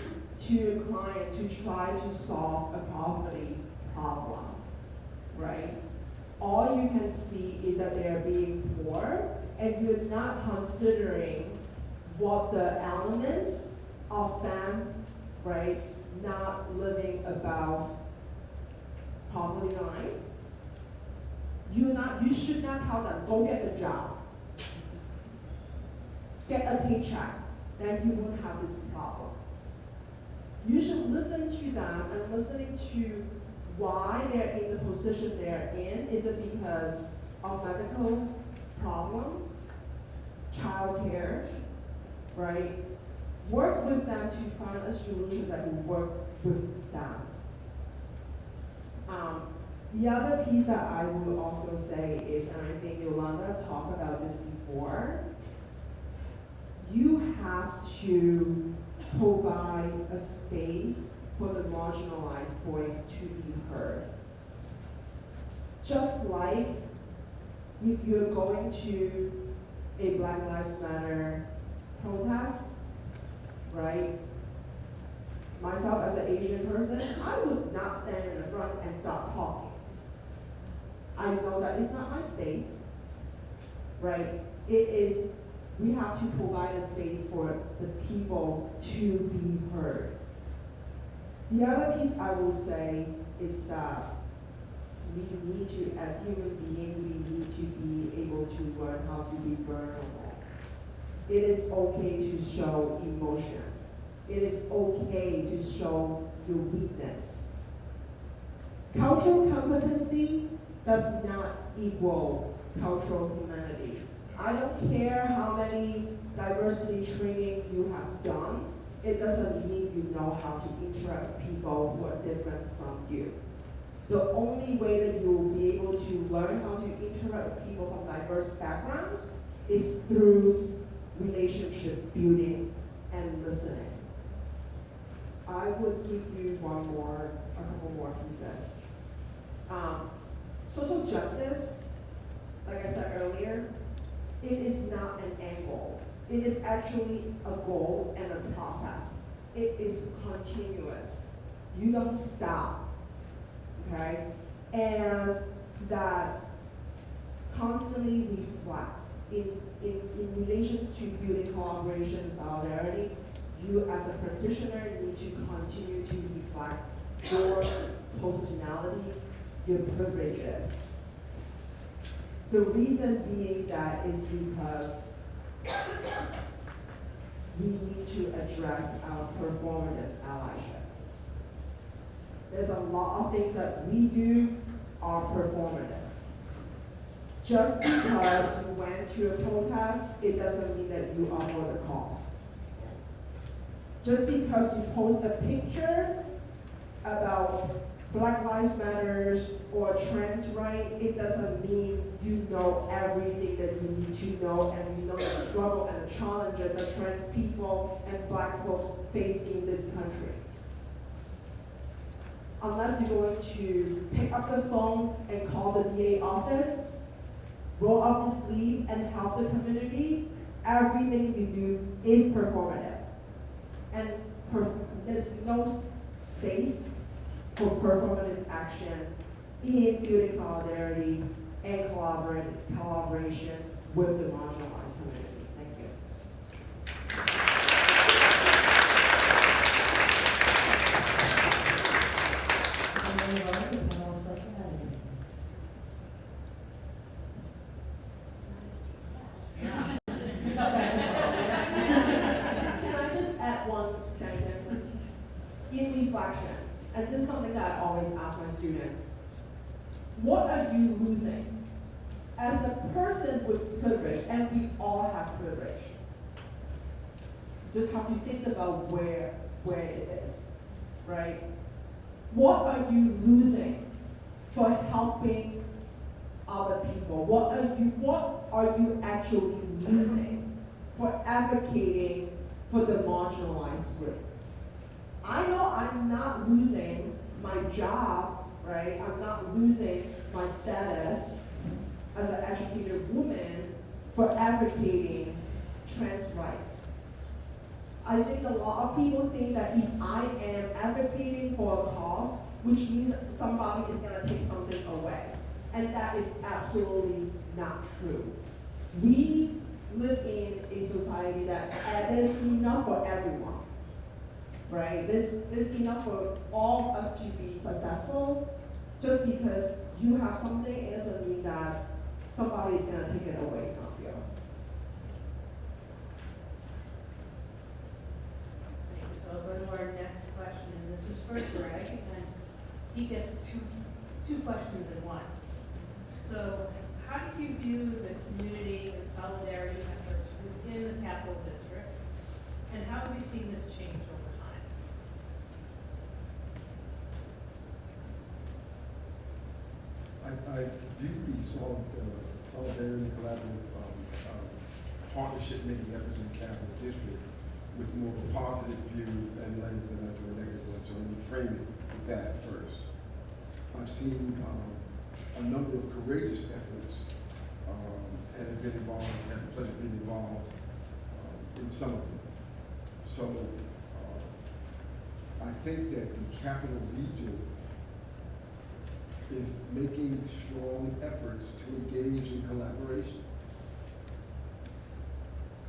F: to a client to try to solve a property problem, right? All you can see is that they're being poor, and you're not considering what the elements of them, right, not living above poverty line. You should not tell them, go get a job, get a paycheck, then you won't have this problem. You should listen to them, and listening to why they're in the position they're in. Is it because of medical problem, childcare, right? Work with them to find a solution that will work with them. The other piece that I would also say is, and I think Yolanda talked about this before, you have to provide a space for the marginalized voice to be heard. Just like if you're going to a Black Lives Matter protest, right? Myself as an Asian person, I would not stand in the front and start talking. I know that it's not my space, right? It is, we have to provide a space for the people to be heard. The other piece I will say is that we need to, as human beings, we need to be able to learn how to be vulnerable. It is okay to show emotion. It is okay to show your weakness. Cultural competency does not equal cultural humanity. I don't care how many diversity training you have done, it doesn't mean you know how to interact with people who are different from you. The only way that you will be able to learn how to interact with people from diverse backgrounds is through relationship building and listening. I would give you a couple more pieces. Social justice, like I said earlier, it is not an end goal. It is actually a goal and a process. It is continuous. You don't stop, okay? And that constantly reflects in relations to building collaboration and solidarity. You as a practitioner need to continue to reflect your positionality, your privileges. The reason being that is because we need to address our performative allyship. There's a lot of things that we do are performative. Just because you went to a protest, it doesn't mean that you are for the cause. Just because you post a picture about Black Lives Matters or trans rights, it doesn't mean you know everything that you need to know and you know the struggle and the challenges that trans people and Black folks face in this country. Unless you're going to pick up the phone and call the DA office, roll up the sleeve and help the community, everything you do is performative. And there's no space for performative action in building solidarity and collaboration with the marginalized communities. Thank you. Can I just add one sentence? In reflection, and this is something that I always ask my students, what are you losing? As a person with privilege, and we all have privilege, just have to think about where it is, right? What are you losing for helping other people? What are you actually losing for advocating for the marginalized group? I know I'm not losing my job, right? I'm not losing my status as an educated woman for advocating trans rights. I think a lot of people think that if I am advocating for a cause, which means somebody is gonna take something away. And that is absolutely not true. We live in a society that there's enough for everyone, right? There's enough for all of us to be successful. Just because you have something, it doesn't mean that somebody is gonna take it away from you.
E: So I'll go to our next question, and this is for Greg, and he gets two questions in one. So how do you view the community and solidarity efforts within the Capital District, and how have you seen this change over time?
H: I view the solidarity collaborative partnership making efforts in the Capital District with more of a positive view and lens than I do a negative one. So let me frame it with that first. I've seen a number of courageous efforts and have been involved, had the pleasure of being involved in some of them. So I think that the Capital Region is making strong efforts to engage in collaboration.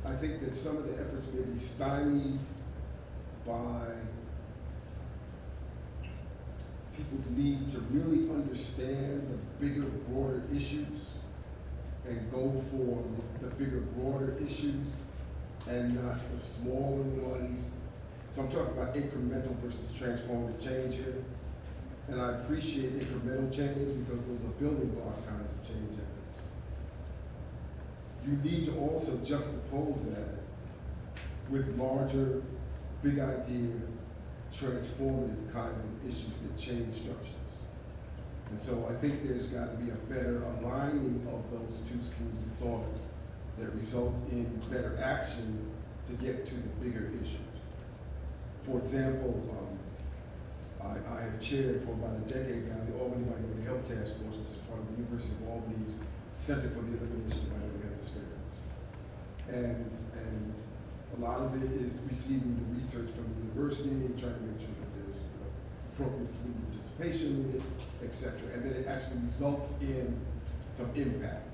H: I think that some of the efforts may be stymied by people's need to really understand the bigger, broader issues and go for the bigger, broader issues and not the smaller ones. So I'm talking about incremental versus transformative change here. And I appreciate incremental change because those are building block kinds of change efforts. You need to also juxtapose that with larger, big idea, transformative kinds of issues that change structures. And so I think there's got to be a better aligning of those two schools of thought that result in better action to get to the bigger issues. For example, I have chaired for about a decade now the Albany Minority Health Task Force, which is part of the University of Albany's Center for the Elimination of Minority Health Disparities. And a lot of it is receiving the research from the university and trying to make sure that there's appropriate community participation in it, et cetera. And then it actually results in some impact.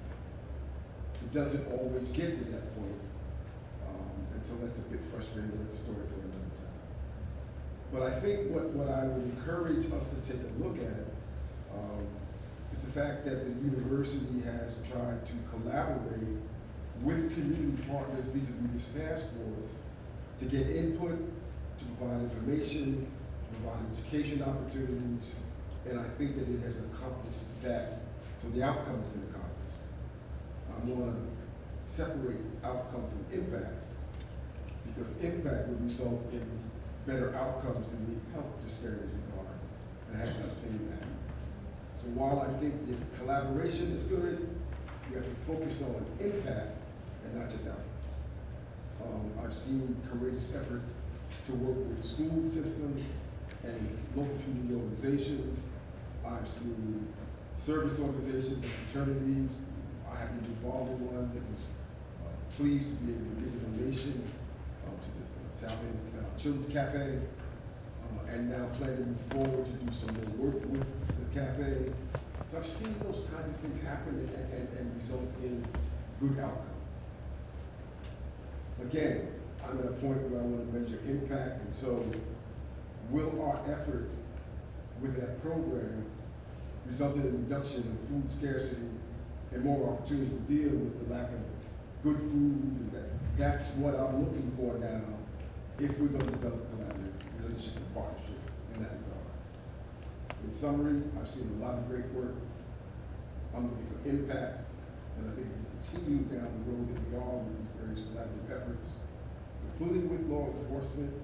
H: It doesn't always get to that point. And so that's a bit frustrating. That's a story for another time. But I think what I would encourage us to take a look at is the fact that the university has tried to collaborate with community partners vis-a-vis this task force to get input, to provide information, to provide education opportunities, and I think that it has accomplished that. So the outcome has been accomplished. I want to separate outcome from impact, because impact would result in better outcomes in the health disparities regard, and I have not seen that. So while I think the collaboration is good, we have to focus on impact and not just outcome. I've seen courageous efforts to work with school systems and local community organizations. I've seen service organizations and fraternities. I have been involved in one that was pleased to be able to give a donation to the South End Children's Cafe, and now plan to move forward to do some more work with the cafe. So I've seen those kinds of things happen and result in good outcomes. Again, I'm at a point where I want to measure impact, and so will our effort with that program result in a reduction of food scarcity and more opportunities to deal with the lack of good food? That's what I'm looking for now if we're going to develop a collaborative relationship and partnership in that regard. In summary, I've seen a lot of great work. I'm looking for impact, and I think we continue down the road that we are with these various collaborative efforts, including with law enforcement,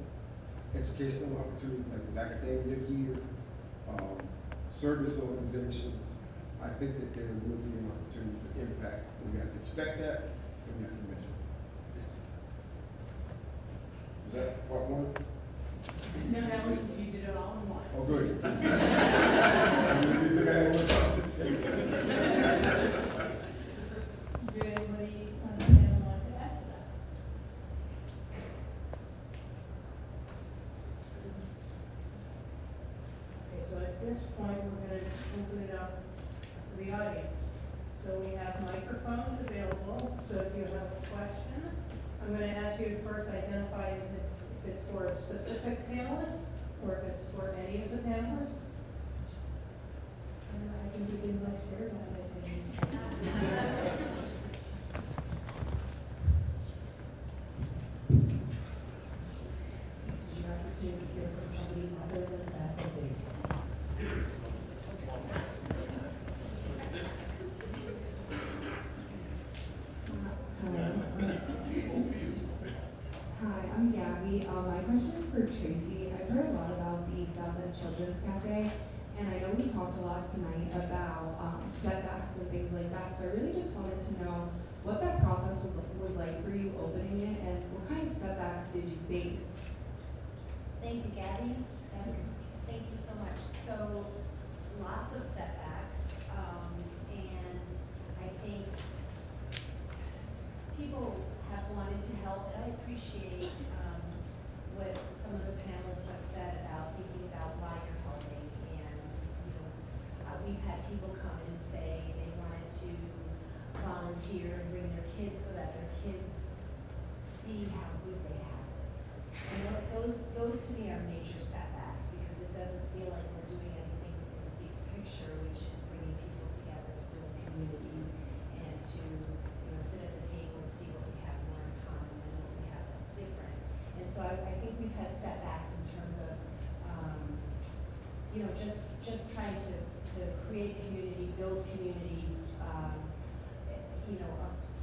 H: educational opportunities like the academia year, service organizations. I think that there will be an opportunity for impact, and we have to expect that, and we have to measure it. Is that part one?
E: No, that was, you did it all in one.
H: Oh, good. You're good at it.
E: Did anybody on the panel want to add to that? Okay, so at this point, we're going to open it up to the audience. So we have microphones available, so if you have a question, I'm going to ask you to first identify if it's for a specific panelist or if it's for any of the panelists. And I can begin my stare down, I think. This is your opportunity to hear from somebody other than faculty.
J: Hi, I'm Gabby. My question is for Tracy. I've heard a lot about the South End Children's Cafe, and I know we talked a lot tonight about setbacks and things like that, so I really just wanted to know what that process was like for you opening it, and what kind of setbacks did you face?
K: Thank you, Gabby. Thank you so much. So, lots of setbacks, and I think people have wanted to help, and I appreciate what some of the panelists have said about thinking about why you're helping. And, we've had people come and say they wanted to volunteer and bring their kids so that their kids see how good they have it. And those to me are major setbacks, because it doesn't feel like we're doing anything in the big picture, which is bringing people together to build community and to sit at the table and see what we have more in common and what we have that's different. And so I think we've had setbacks in terms of just trying to create community, build community,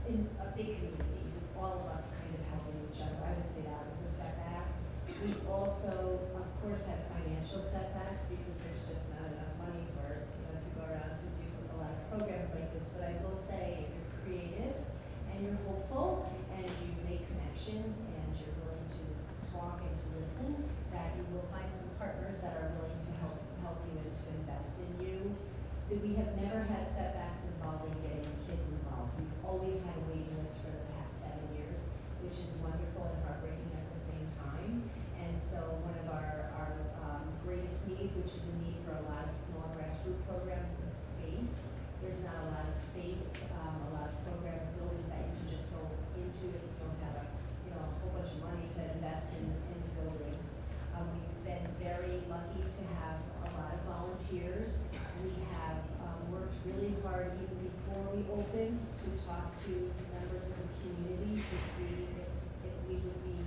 K: in a big community, all of us kind of helping each other. I would say that was a setback. We also, of course, had financial setbacks because there's just not enough money for, to go around to do a lot of programs like this. But I will say, if you're creative and you're hopeful and you make connections and you're willing to talk and to listen, that you will find some partners that are willing to help hard even before we opened to talk to members of the community to see if we would be,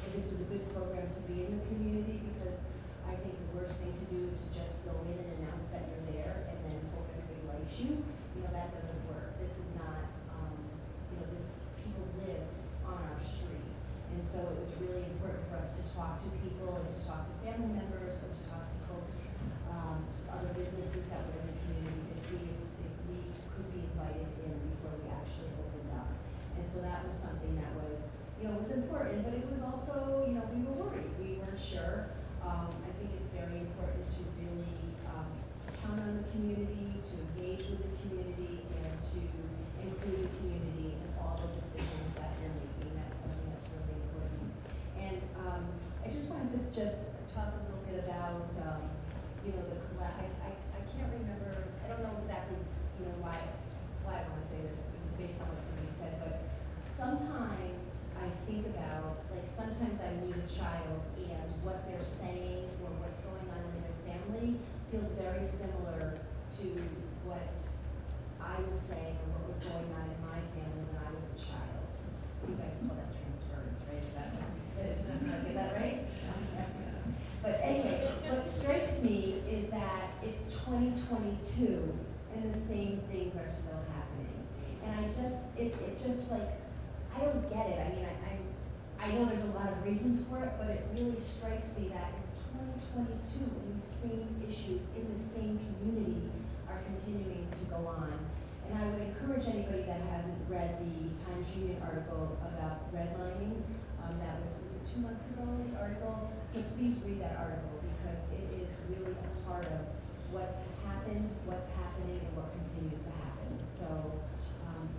K: if this was a good program to be in the community, because I think the worst thing to do is to just go in and announce that you're there and then hope everybody likes you. You know, that doesn't work. This is not, you know, this, people live on our street. And so it was really important for us to talk to people and to talk to family members and to talk to folks, other businesses that were in the community to see if we could be invited in before we actually opened up. And so that was something that was, you know, was important, but it was also, you know, we were worried. We weren't sure. I think it's very important to really count on the community, to engage with the community, and to include the community in all the decisions that you're making. That's something that's really important. And I just wanted to just talk a little bit about, you know, I can't remember, I don't know exactly, you know, why I want to say this. It was based on what somebody said, but sometimes I think about, like, sometimes I meet a child and what they're saying or what's going on in their family feels very similar to what I was saying or what was going on in my family when I was a child. You guys call that transference, right? Is that right? Is that right? But anyway, what strikes me is that it's 2022 and the same things are still happening. And I just, it just like, I don't get it. I mean, I know there's a lot of reasons for it, but it really strikes me that it's 2022 and these same issues in the same community are continuing to go on. And I would encourage anybody that hasn't read the Times Union article about redlining, that was it 2 months ago, the article? So please read that article because it is really a part of what's happened, what's happening, and what continues to happen. So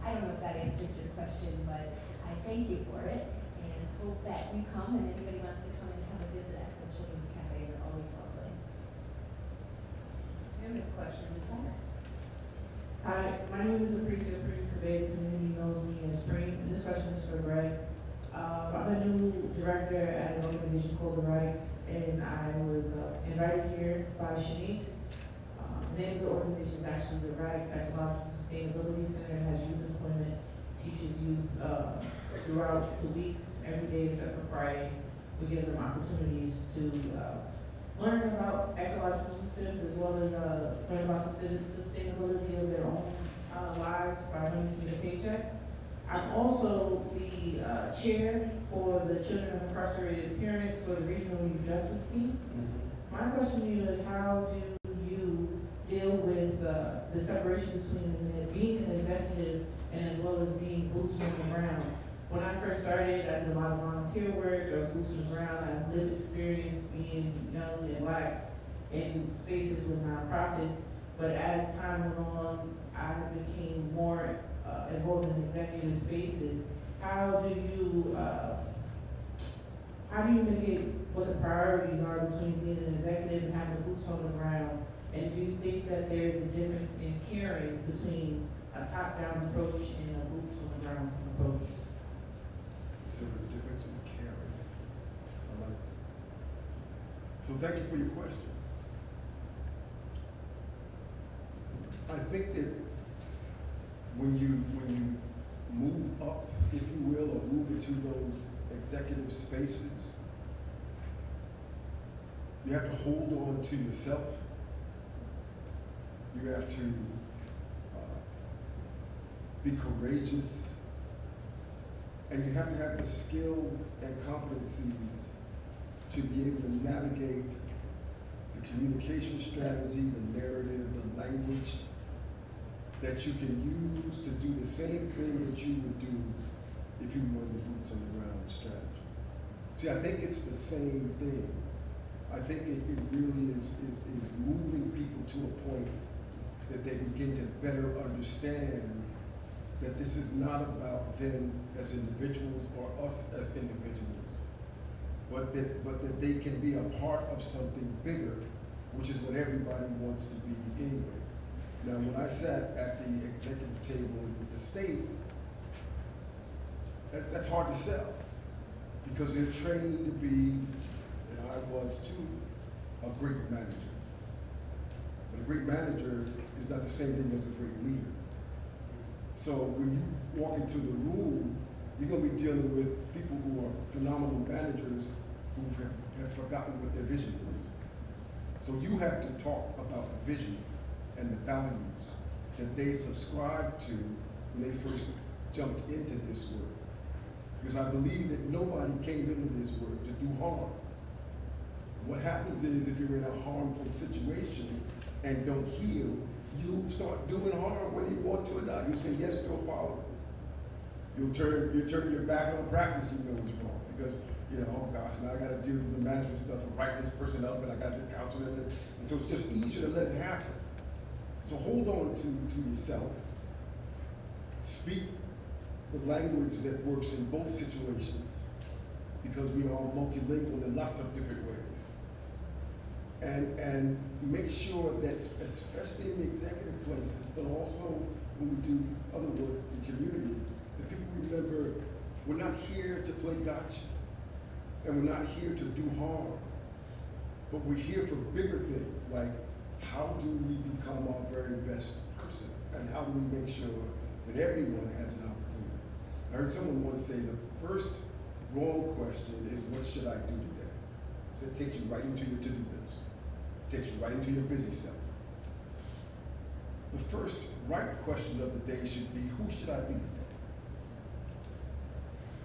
K: I don't know if that answered your question, but I thank you for it and hope that you come and anybody wants to come and have a visit at the Children's Cafe, you're always welcome.
E: You have a question, Nicole?
L: Hi, my name is Aprecia Pre-Cabe. The community knows me as Spring, and this question is for Greg. I'm a new director at an organization called The Rights, and I was invited here by Shanique. The name of the organization is actually The Rights Ecological Sustainability Center. It has youth employment, teaches youth throughout the week, every day except for Friday. We give them opportunities to learn about ecological systems as well as learn about sustainability of their own lives by learning to get a paycheck. I'm also the chair for the Children of Incarcerated Parents for the Regional Youth Justice Team. My question to you is, how do you deal with the separation between being an executive and as well as being boots on the ground? When I first started, I did a lot of volunteer work. I was boots on the ground. I have lived experience being young and black in spaces with nonprofits. But as time went on, I became more involved in executive spaces. How do you mitigate what the priorities are between being an executive and having boots on the ground? And do you think that there is a difference in caring between a top-down approach and a boots on the ground approach?
H: So the difference in caring. I like it. So thank you for your question. I think that when you move up, if you will, or move into those executive spaces, you have to hold on to yourself. You have to be courageous, and you have to have the skills and competencies to be able to navigate the communication strategy, the narrative, the language that you can use to do the same thing that you would do if you were in the boots on the ground strategy. See, I think it's the same thing. I think it really is moving people to a point that they begin to better understand that this is not about them as individuals or us as individuals, but that they can be a part of something bigger, which is what everybody wants to be anyway. Now, when I sat at the executive table with the state, that's hard to sell because they're trained to be, and I was too, a great manager. But a great manager is not the same thing as a great leader. So when you walk into the room, you're gonna be dealing with people who are phenomenal managers who have forgotten what their vision is. So you have to talk about the vision and the values that they subscribed to when they first jumped into this work. Because I believe that nobody came into this work to do harm. What happens is if you're in a harmful situation and don't heal, you start doing harm whether you want to or not. You say yes to a policy. You turn your back on practice you know is wrong. Because, you know, oh gosh, now I gotta deal with the management stuff and write this person up and I gotta counsel them. And so it's just easier to let it happen. So hold on to yourself. Speak the language that works in both situations, because we are multilingual in lots of different ways. And make sure that, especially in the executive places, but also when we do other work in the community, that people remember we're not here to play gotcha, and we're not here to do harm, but we're here for bigger things, like how do we become our very best person, and how do we make sure that everyone has an opportunity. I heard someone once say the first wrong question is, what should I do today? So it takes you right into your to-do list. It takes you right into your busy self. The first right question of the day should be, who should I be today?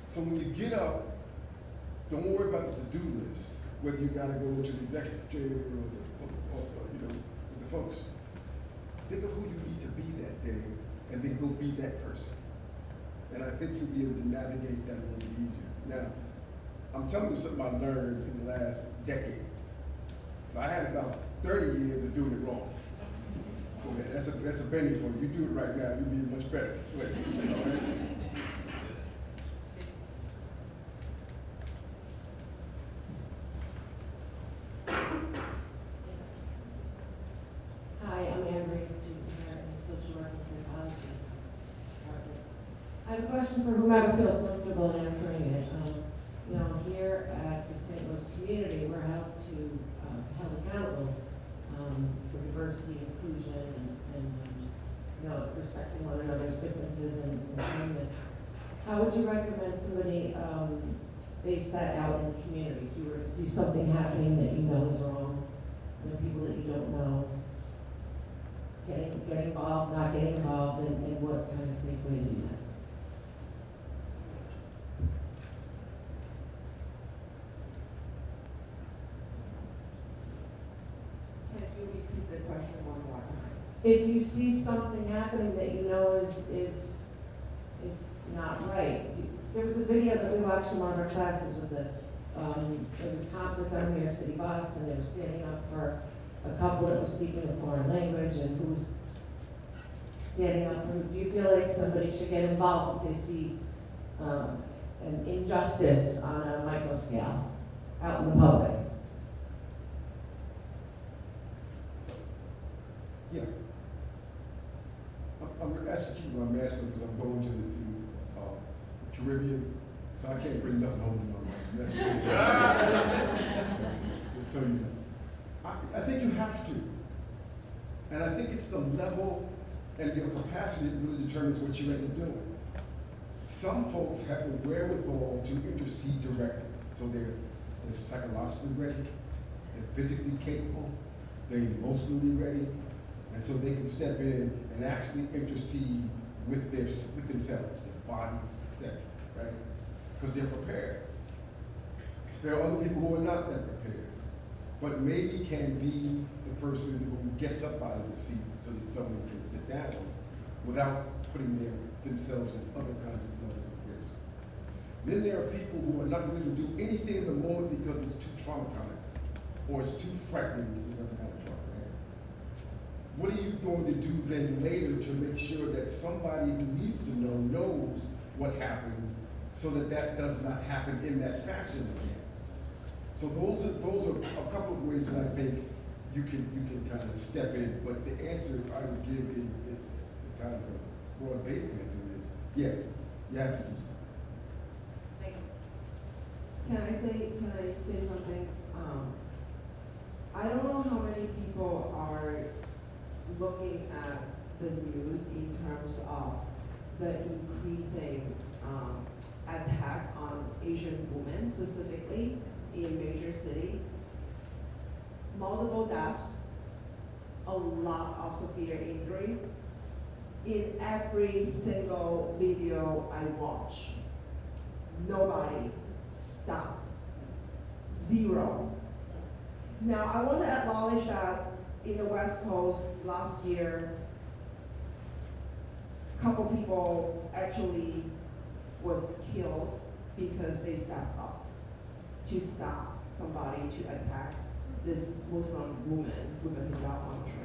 H: So when you get up, don't worry about the to-do list, whether you gotta go to the executive chair or you know, with the folks. Think of who you need to be that day, and then go be that person. And I think you'll be able to navigate that a little bit easier. Now, I'm telling you something I learned in the last decade. So I had about 30 years of doing it wrong. So that's a benny for you. You do it right now, you'll be much better. All right?
M: Hi, I'm Anne Brady, student here in social work and psychology department. I have a question for whomever feels comfortable in answering it. You know, here at the St. Louis community, we're held accountable for diversity, inclusion, and you know, respecting one another's differences and kindness. How would you recommend somebody base that out in the community? If you were to see something happening that you know is wrong, you know, people that you don't know, get involved, not get involved, and what kind of safe way to do that?
D: Can you repeat the question one more time?
M: If you see something happening that you know is not right, there was a video that we watched in one of our classes with there was conflict on New York City bus, and they were standing up for a couple that was speaking a foreign language, and who was standing up for, do you feel like somebody should get involved if they see an injustice on a micro scale out in the public?
H: Yeah. I'm actually keeping my mask on because I'm going to the Caribbean, so I can't bring nothing home to my wife. So that's just so you know. I think you have to. And I think it's the level and your capacity that really determines what you're ready to do. Some folks have the wherewithal to intercede directly. So they're psychologically ready, they're physically capable, they're emotionally ready, and so they can step in and actually intercede with themselves, their bodies, etc. Right? Because they're prepared. There are other people who are not that prepared, but maybe can be the person who gets up out of the seat so that someone can sit down without putting themselves in other kinds of levels of risk. Then there are people who are not willing to do anything in the moment because it's too traumatizing or it's too frightening. This is another kind of trauma. Right? What are you going to do then later to make sure that somebody who needs to know knows what happened so that that does not happen in that fashion again? So those are a couple of ways that I think you can kind of step in. But the answer I would give is kind of a broad-based answer is yes, you have to do something.
M: Thank you.
F: Can I say something? I don't know how many people are looking at the news in terms of the increasing attack on Asian women specifically in major city. Multiple deaths, a lot of severe injury. In every single video I watch, nobody stopped. Zero. Now, I want to acknowledge that in the West Coast last year, a couple people actually was killed because they stepped up to stop somebody to attack this Muslim woman with a hijab on train.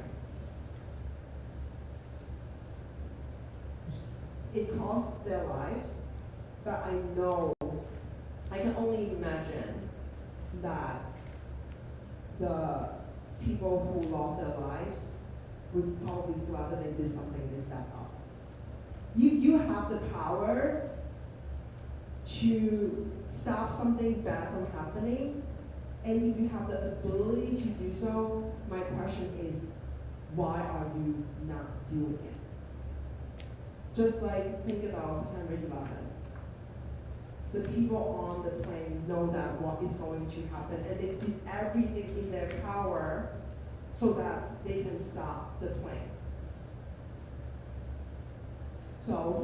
F: It cost their lives, but I know, I can only imagine that the people who lost their lives would probably rather they did something, they stepped up. You have the power to stop something bad from happening, and if you have the ability to do so, my question is, why are you not doing it? Just like, think about September 11. The people on the plane know that what is going to happen, and they did everything in their power so that they can stop the plane. So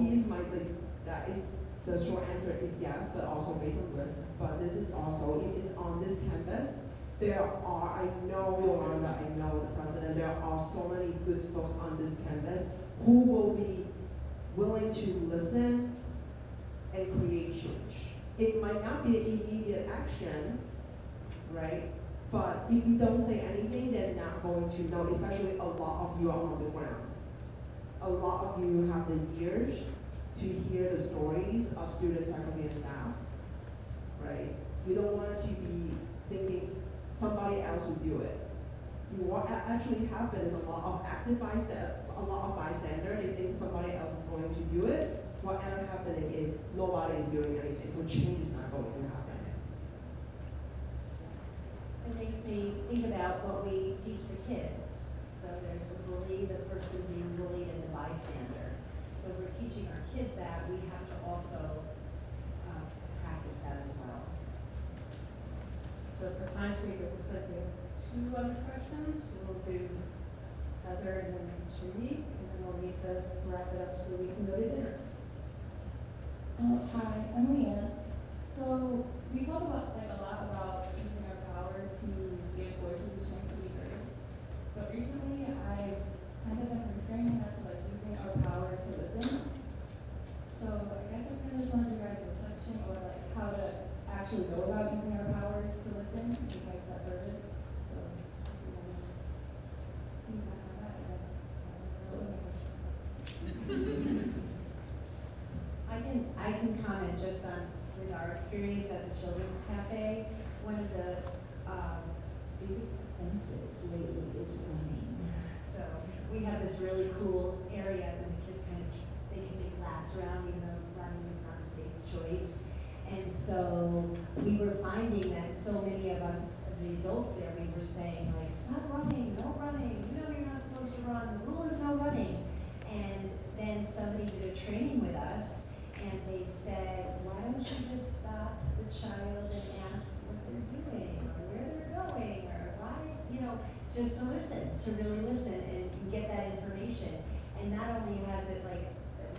F: that is, the short answer is yes, but also based on risk. But this is also, it is on this campus. There are, I know Yolanda, I know the president, there are so many good folks on this campus who will be willing to listen and create change. It might not be an immediate action, right? But if you don't say anything, they're not going to know, especially a lot of you are on the ground. A lot of you have the ears to hear the stories of students, faculty, and staff, right? You don't want to be thinking somebody else will do it. What actually happens, a lot of bystander, they think somebody else is going to do it. What ends up happening is nobody is doing anything, so change is not going to happen.
K: It makes me think about what we teach the kids. So there's the bully, the person being bullied, and the bystander. So if we're teaching our kids that, we have to also practice that as well.
E: So for time's sake, it looks like we have 2 other questions. We'll do Heather and then Sharif, and then we'll need to wrap it up so we can go to dinner.
N: Hi, I'm Leanne. So we talk about a lot about using our power to give voices a chance to be heard. But recently I've kind of been reframing that to using our power to listen. So I guess I kind of just wanted to write a reflection or how to actually go about using our power to listen in case that heard it. So just a moment. Feedback on that, I guess. Really my question.
K: I can comment just on with our experience at the Children's Cafe. One of the biggest offenses lately is running. So we have this really cool area that the kids they can make laps around, even though running is not a safe choice. And so we were finding that so many of us, the adults there, we were saying stop running, no running. You know you're not supposed to run. The rule is no running. And then somebody did a training with us. And they said, why don't you just stop the child and ask what they're doing or where they're going or why, just to listen, to really listen and get that information. And not only has it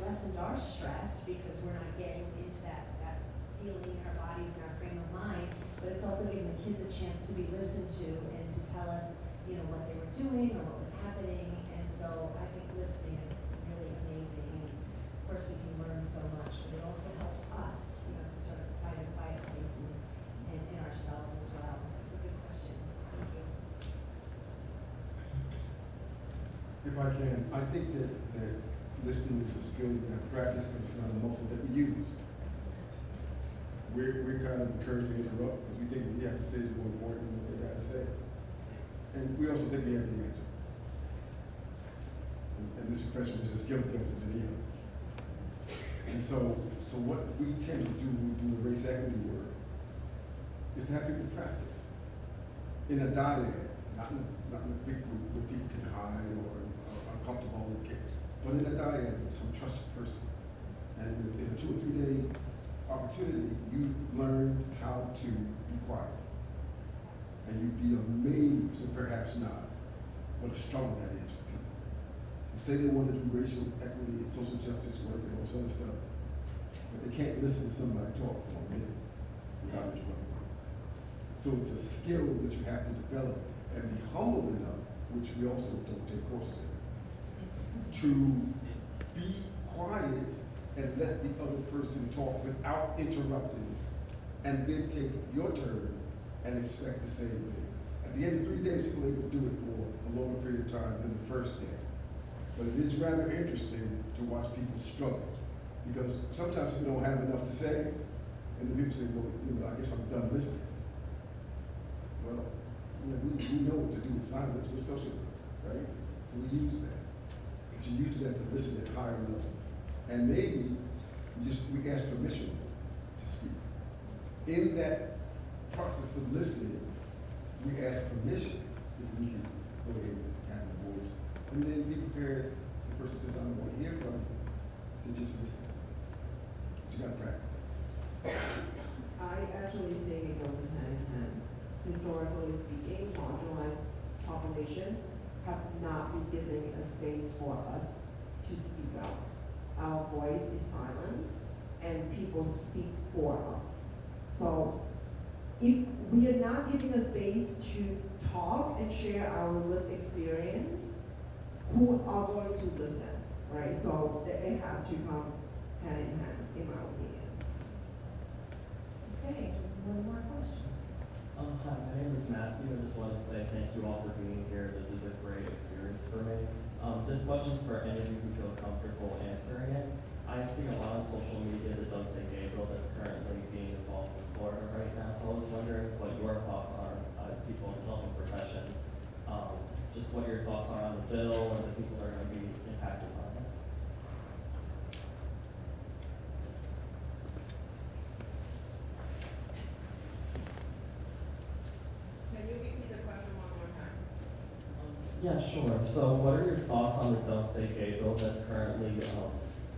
K: lessened our stress because we're not getting into that feeling in our bodies and our frame of mind, but it's also giving the kids a chance to be listened to and to tell us, what they were doing or what was happening. And so I think listening is really amazing. And of course, we can learn so much, but it also helps us, to sort of find a quiet place in ourselves as well. It's a good question. Thank you.
H: If I can, I think that listening is a skill you have to practice because it's not a muscle that we use. We're kind of encouraged to interrupt because we think what we have to say is more important than what they got to say. And we also think we have the answer. And this expression is as guilty as any other. And so what we tend to do when we do the race equity work is to have people practice in a dialogue, not in a big group where people can hide or are comfortable with kids, but in a dialogue with some trusted person And in a 2 or 3 day opportunity, you learn how to be quiet. And you'd be amazed, or perhaps not, what a struggle that is for people. Who say they want to do racial equity and social justice work and all this other stuff, but they can't listen to somebody talk for a minute without interrupting. So it's a skill that you have to develop and be humble enough, which we also don't take courses in, to be quiet and let the other person talk without interrupting, and then take your turn and expect the same thing. At the end of 3 days, people are able to do it for a longer period of time than the first day. But it is rather interesting to watch people struggle, because sometimes people don't have enough to say, and the people say, well, I guess I'm done listening. Well, we know what to do with silence. We're socialists, right? So we use that. But you use that to listen at higher levels. And maybe we ask permission to speak. In that process of listening, we ask permission if we can go ahead and have a voice. And then be prepared. The person says, I don't want to hear from you, to just listen. But you got to practice.
F: I actually think it goes hand in hand. Historically speaking, marginalized populations have not been given a space for us to speak out. Our voice is silenced, and people speak for us. So if we are not giving a space to talk and share our lived experience, who are going to listen, right? So it has to come hand in hand, in my opinion.
E: Okay, one more question.
O: Hi, my name is Matthew. I just wanted to say thank you all for being here. This is a great experience for me. This question's for any of you who feel comfortable answering it. I see a lot on social media that does say Gabriel that's currently being involved in Florida right now. So I was wondering what your thoughts are as people in the health profession. Just what your thoughts are on the bill and the people that are going to be impacted by it.
I: Can you repeat the question one more time?
O: Yeah, sure. So what are your thoughts on the Don't Say Gabriel that's currently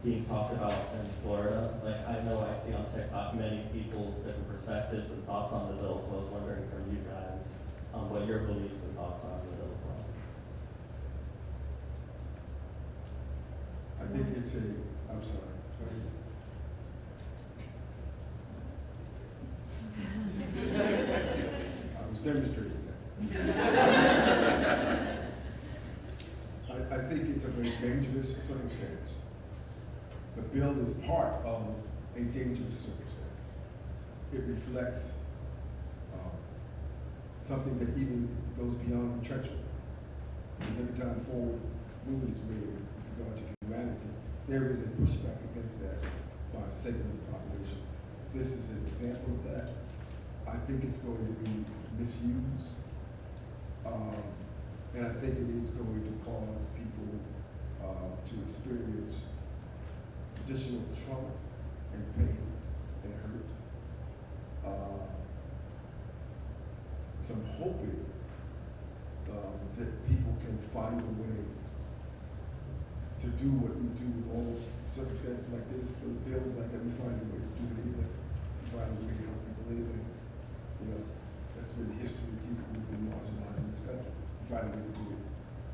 O: being talked about in Florida? Like, I know I see on TikTok many people's different perspectives and thoughts on the bill, so I was wondering from you guys what your beliefs and thoughts are on the bill as well.
H: I think it's I'm sorry. I was demonstrating that. I think it's a very dangerous circumstance. The bill is part of a dangerous circumstance. It reflects something that even goes beyond retrenchment. Because every time forward movement is made with regard to humanity, there is a pushback against that by a segment of the population. This is an example of that. I think it's going to be misused. And I think it is going to cause people to experience additional trauma and pain and hurt. So I'm hoping that people can find a way to do what we do with all circumstances like this, those bills like that. We find a way to do it anyway. We find a way to help people anyway. You know, that's been the history of people who've been marginalized in this country. We find a way to do it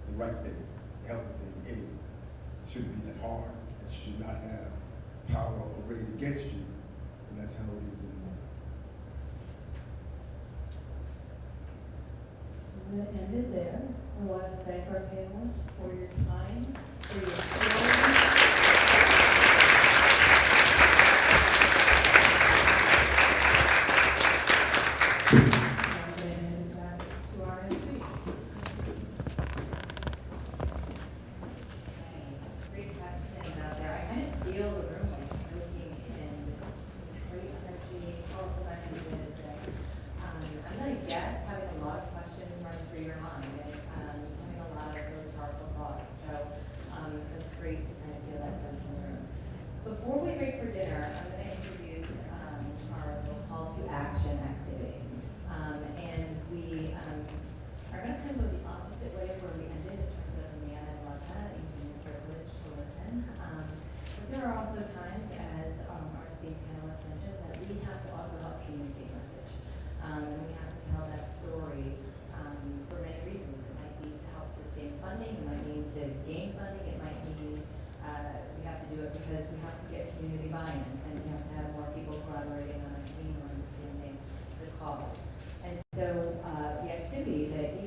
H: the right thing, the healthy thing anyway. It shouldn't be that hard. It should not have power arrayed against you, and that's how it is in the world.
E: I'm going to end it there. I want to thank our panelists for your time, for your stories. I'm going to hand it back to our MC.
A: Great question out there. I kind of feel the room like soaking in this great energy, powerful messages. And I'm going to guess having a lot of questions run through your mind and having a lot of really powerful thoughts. So it's great to kind of feel that sense in the room. Before we break for dinner, I'm going to introduce our little call to action activity. to get community buy-in, and you have to have more people collaborating on a team or understanding the cause. And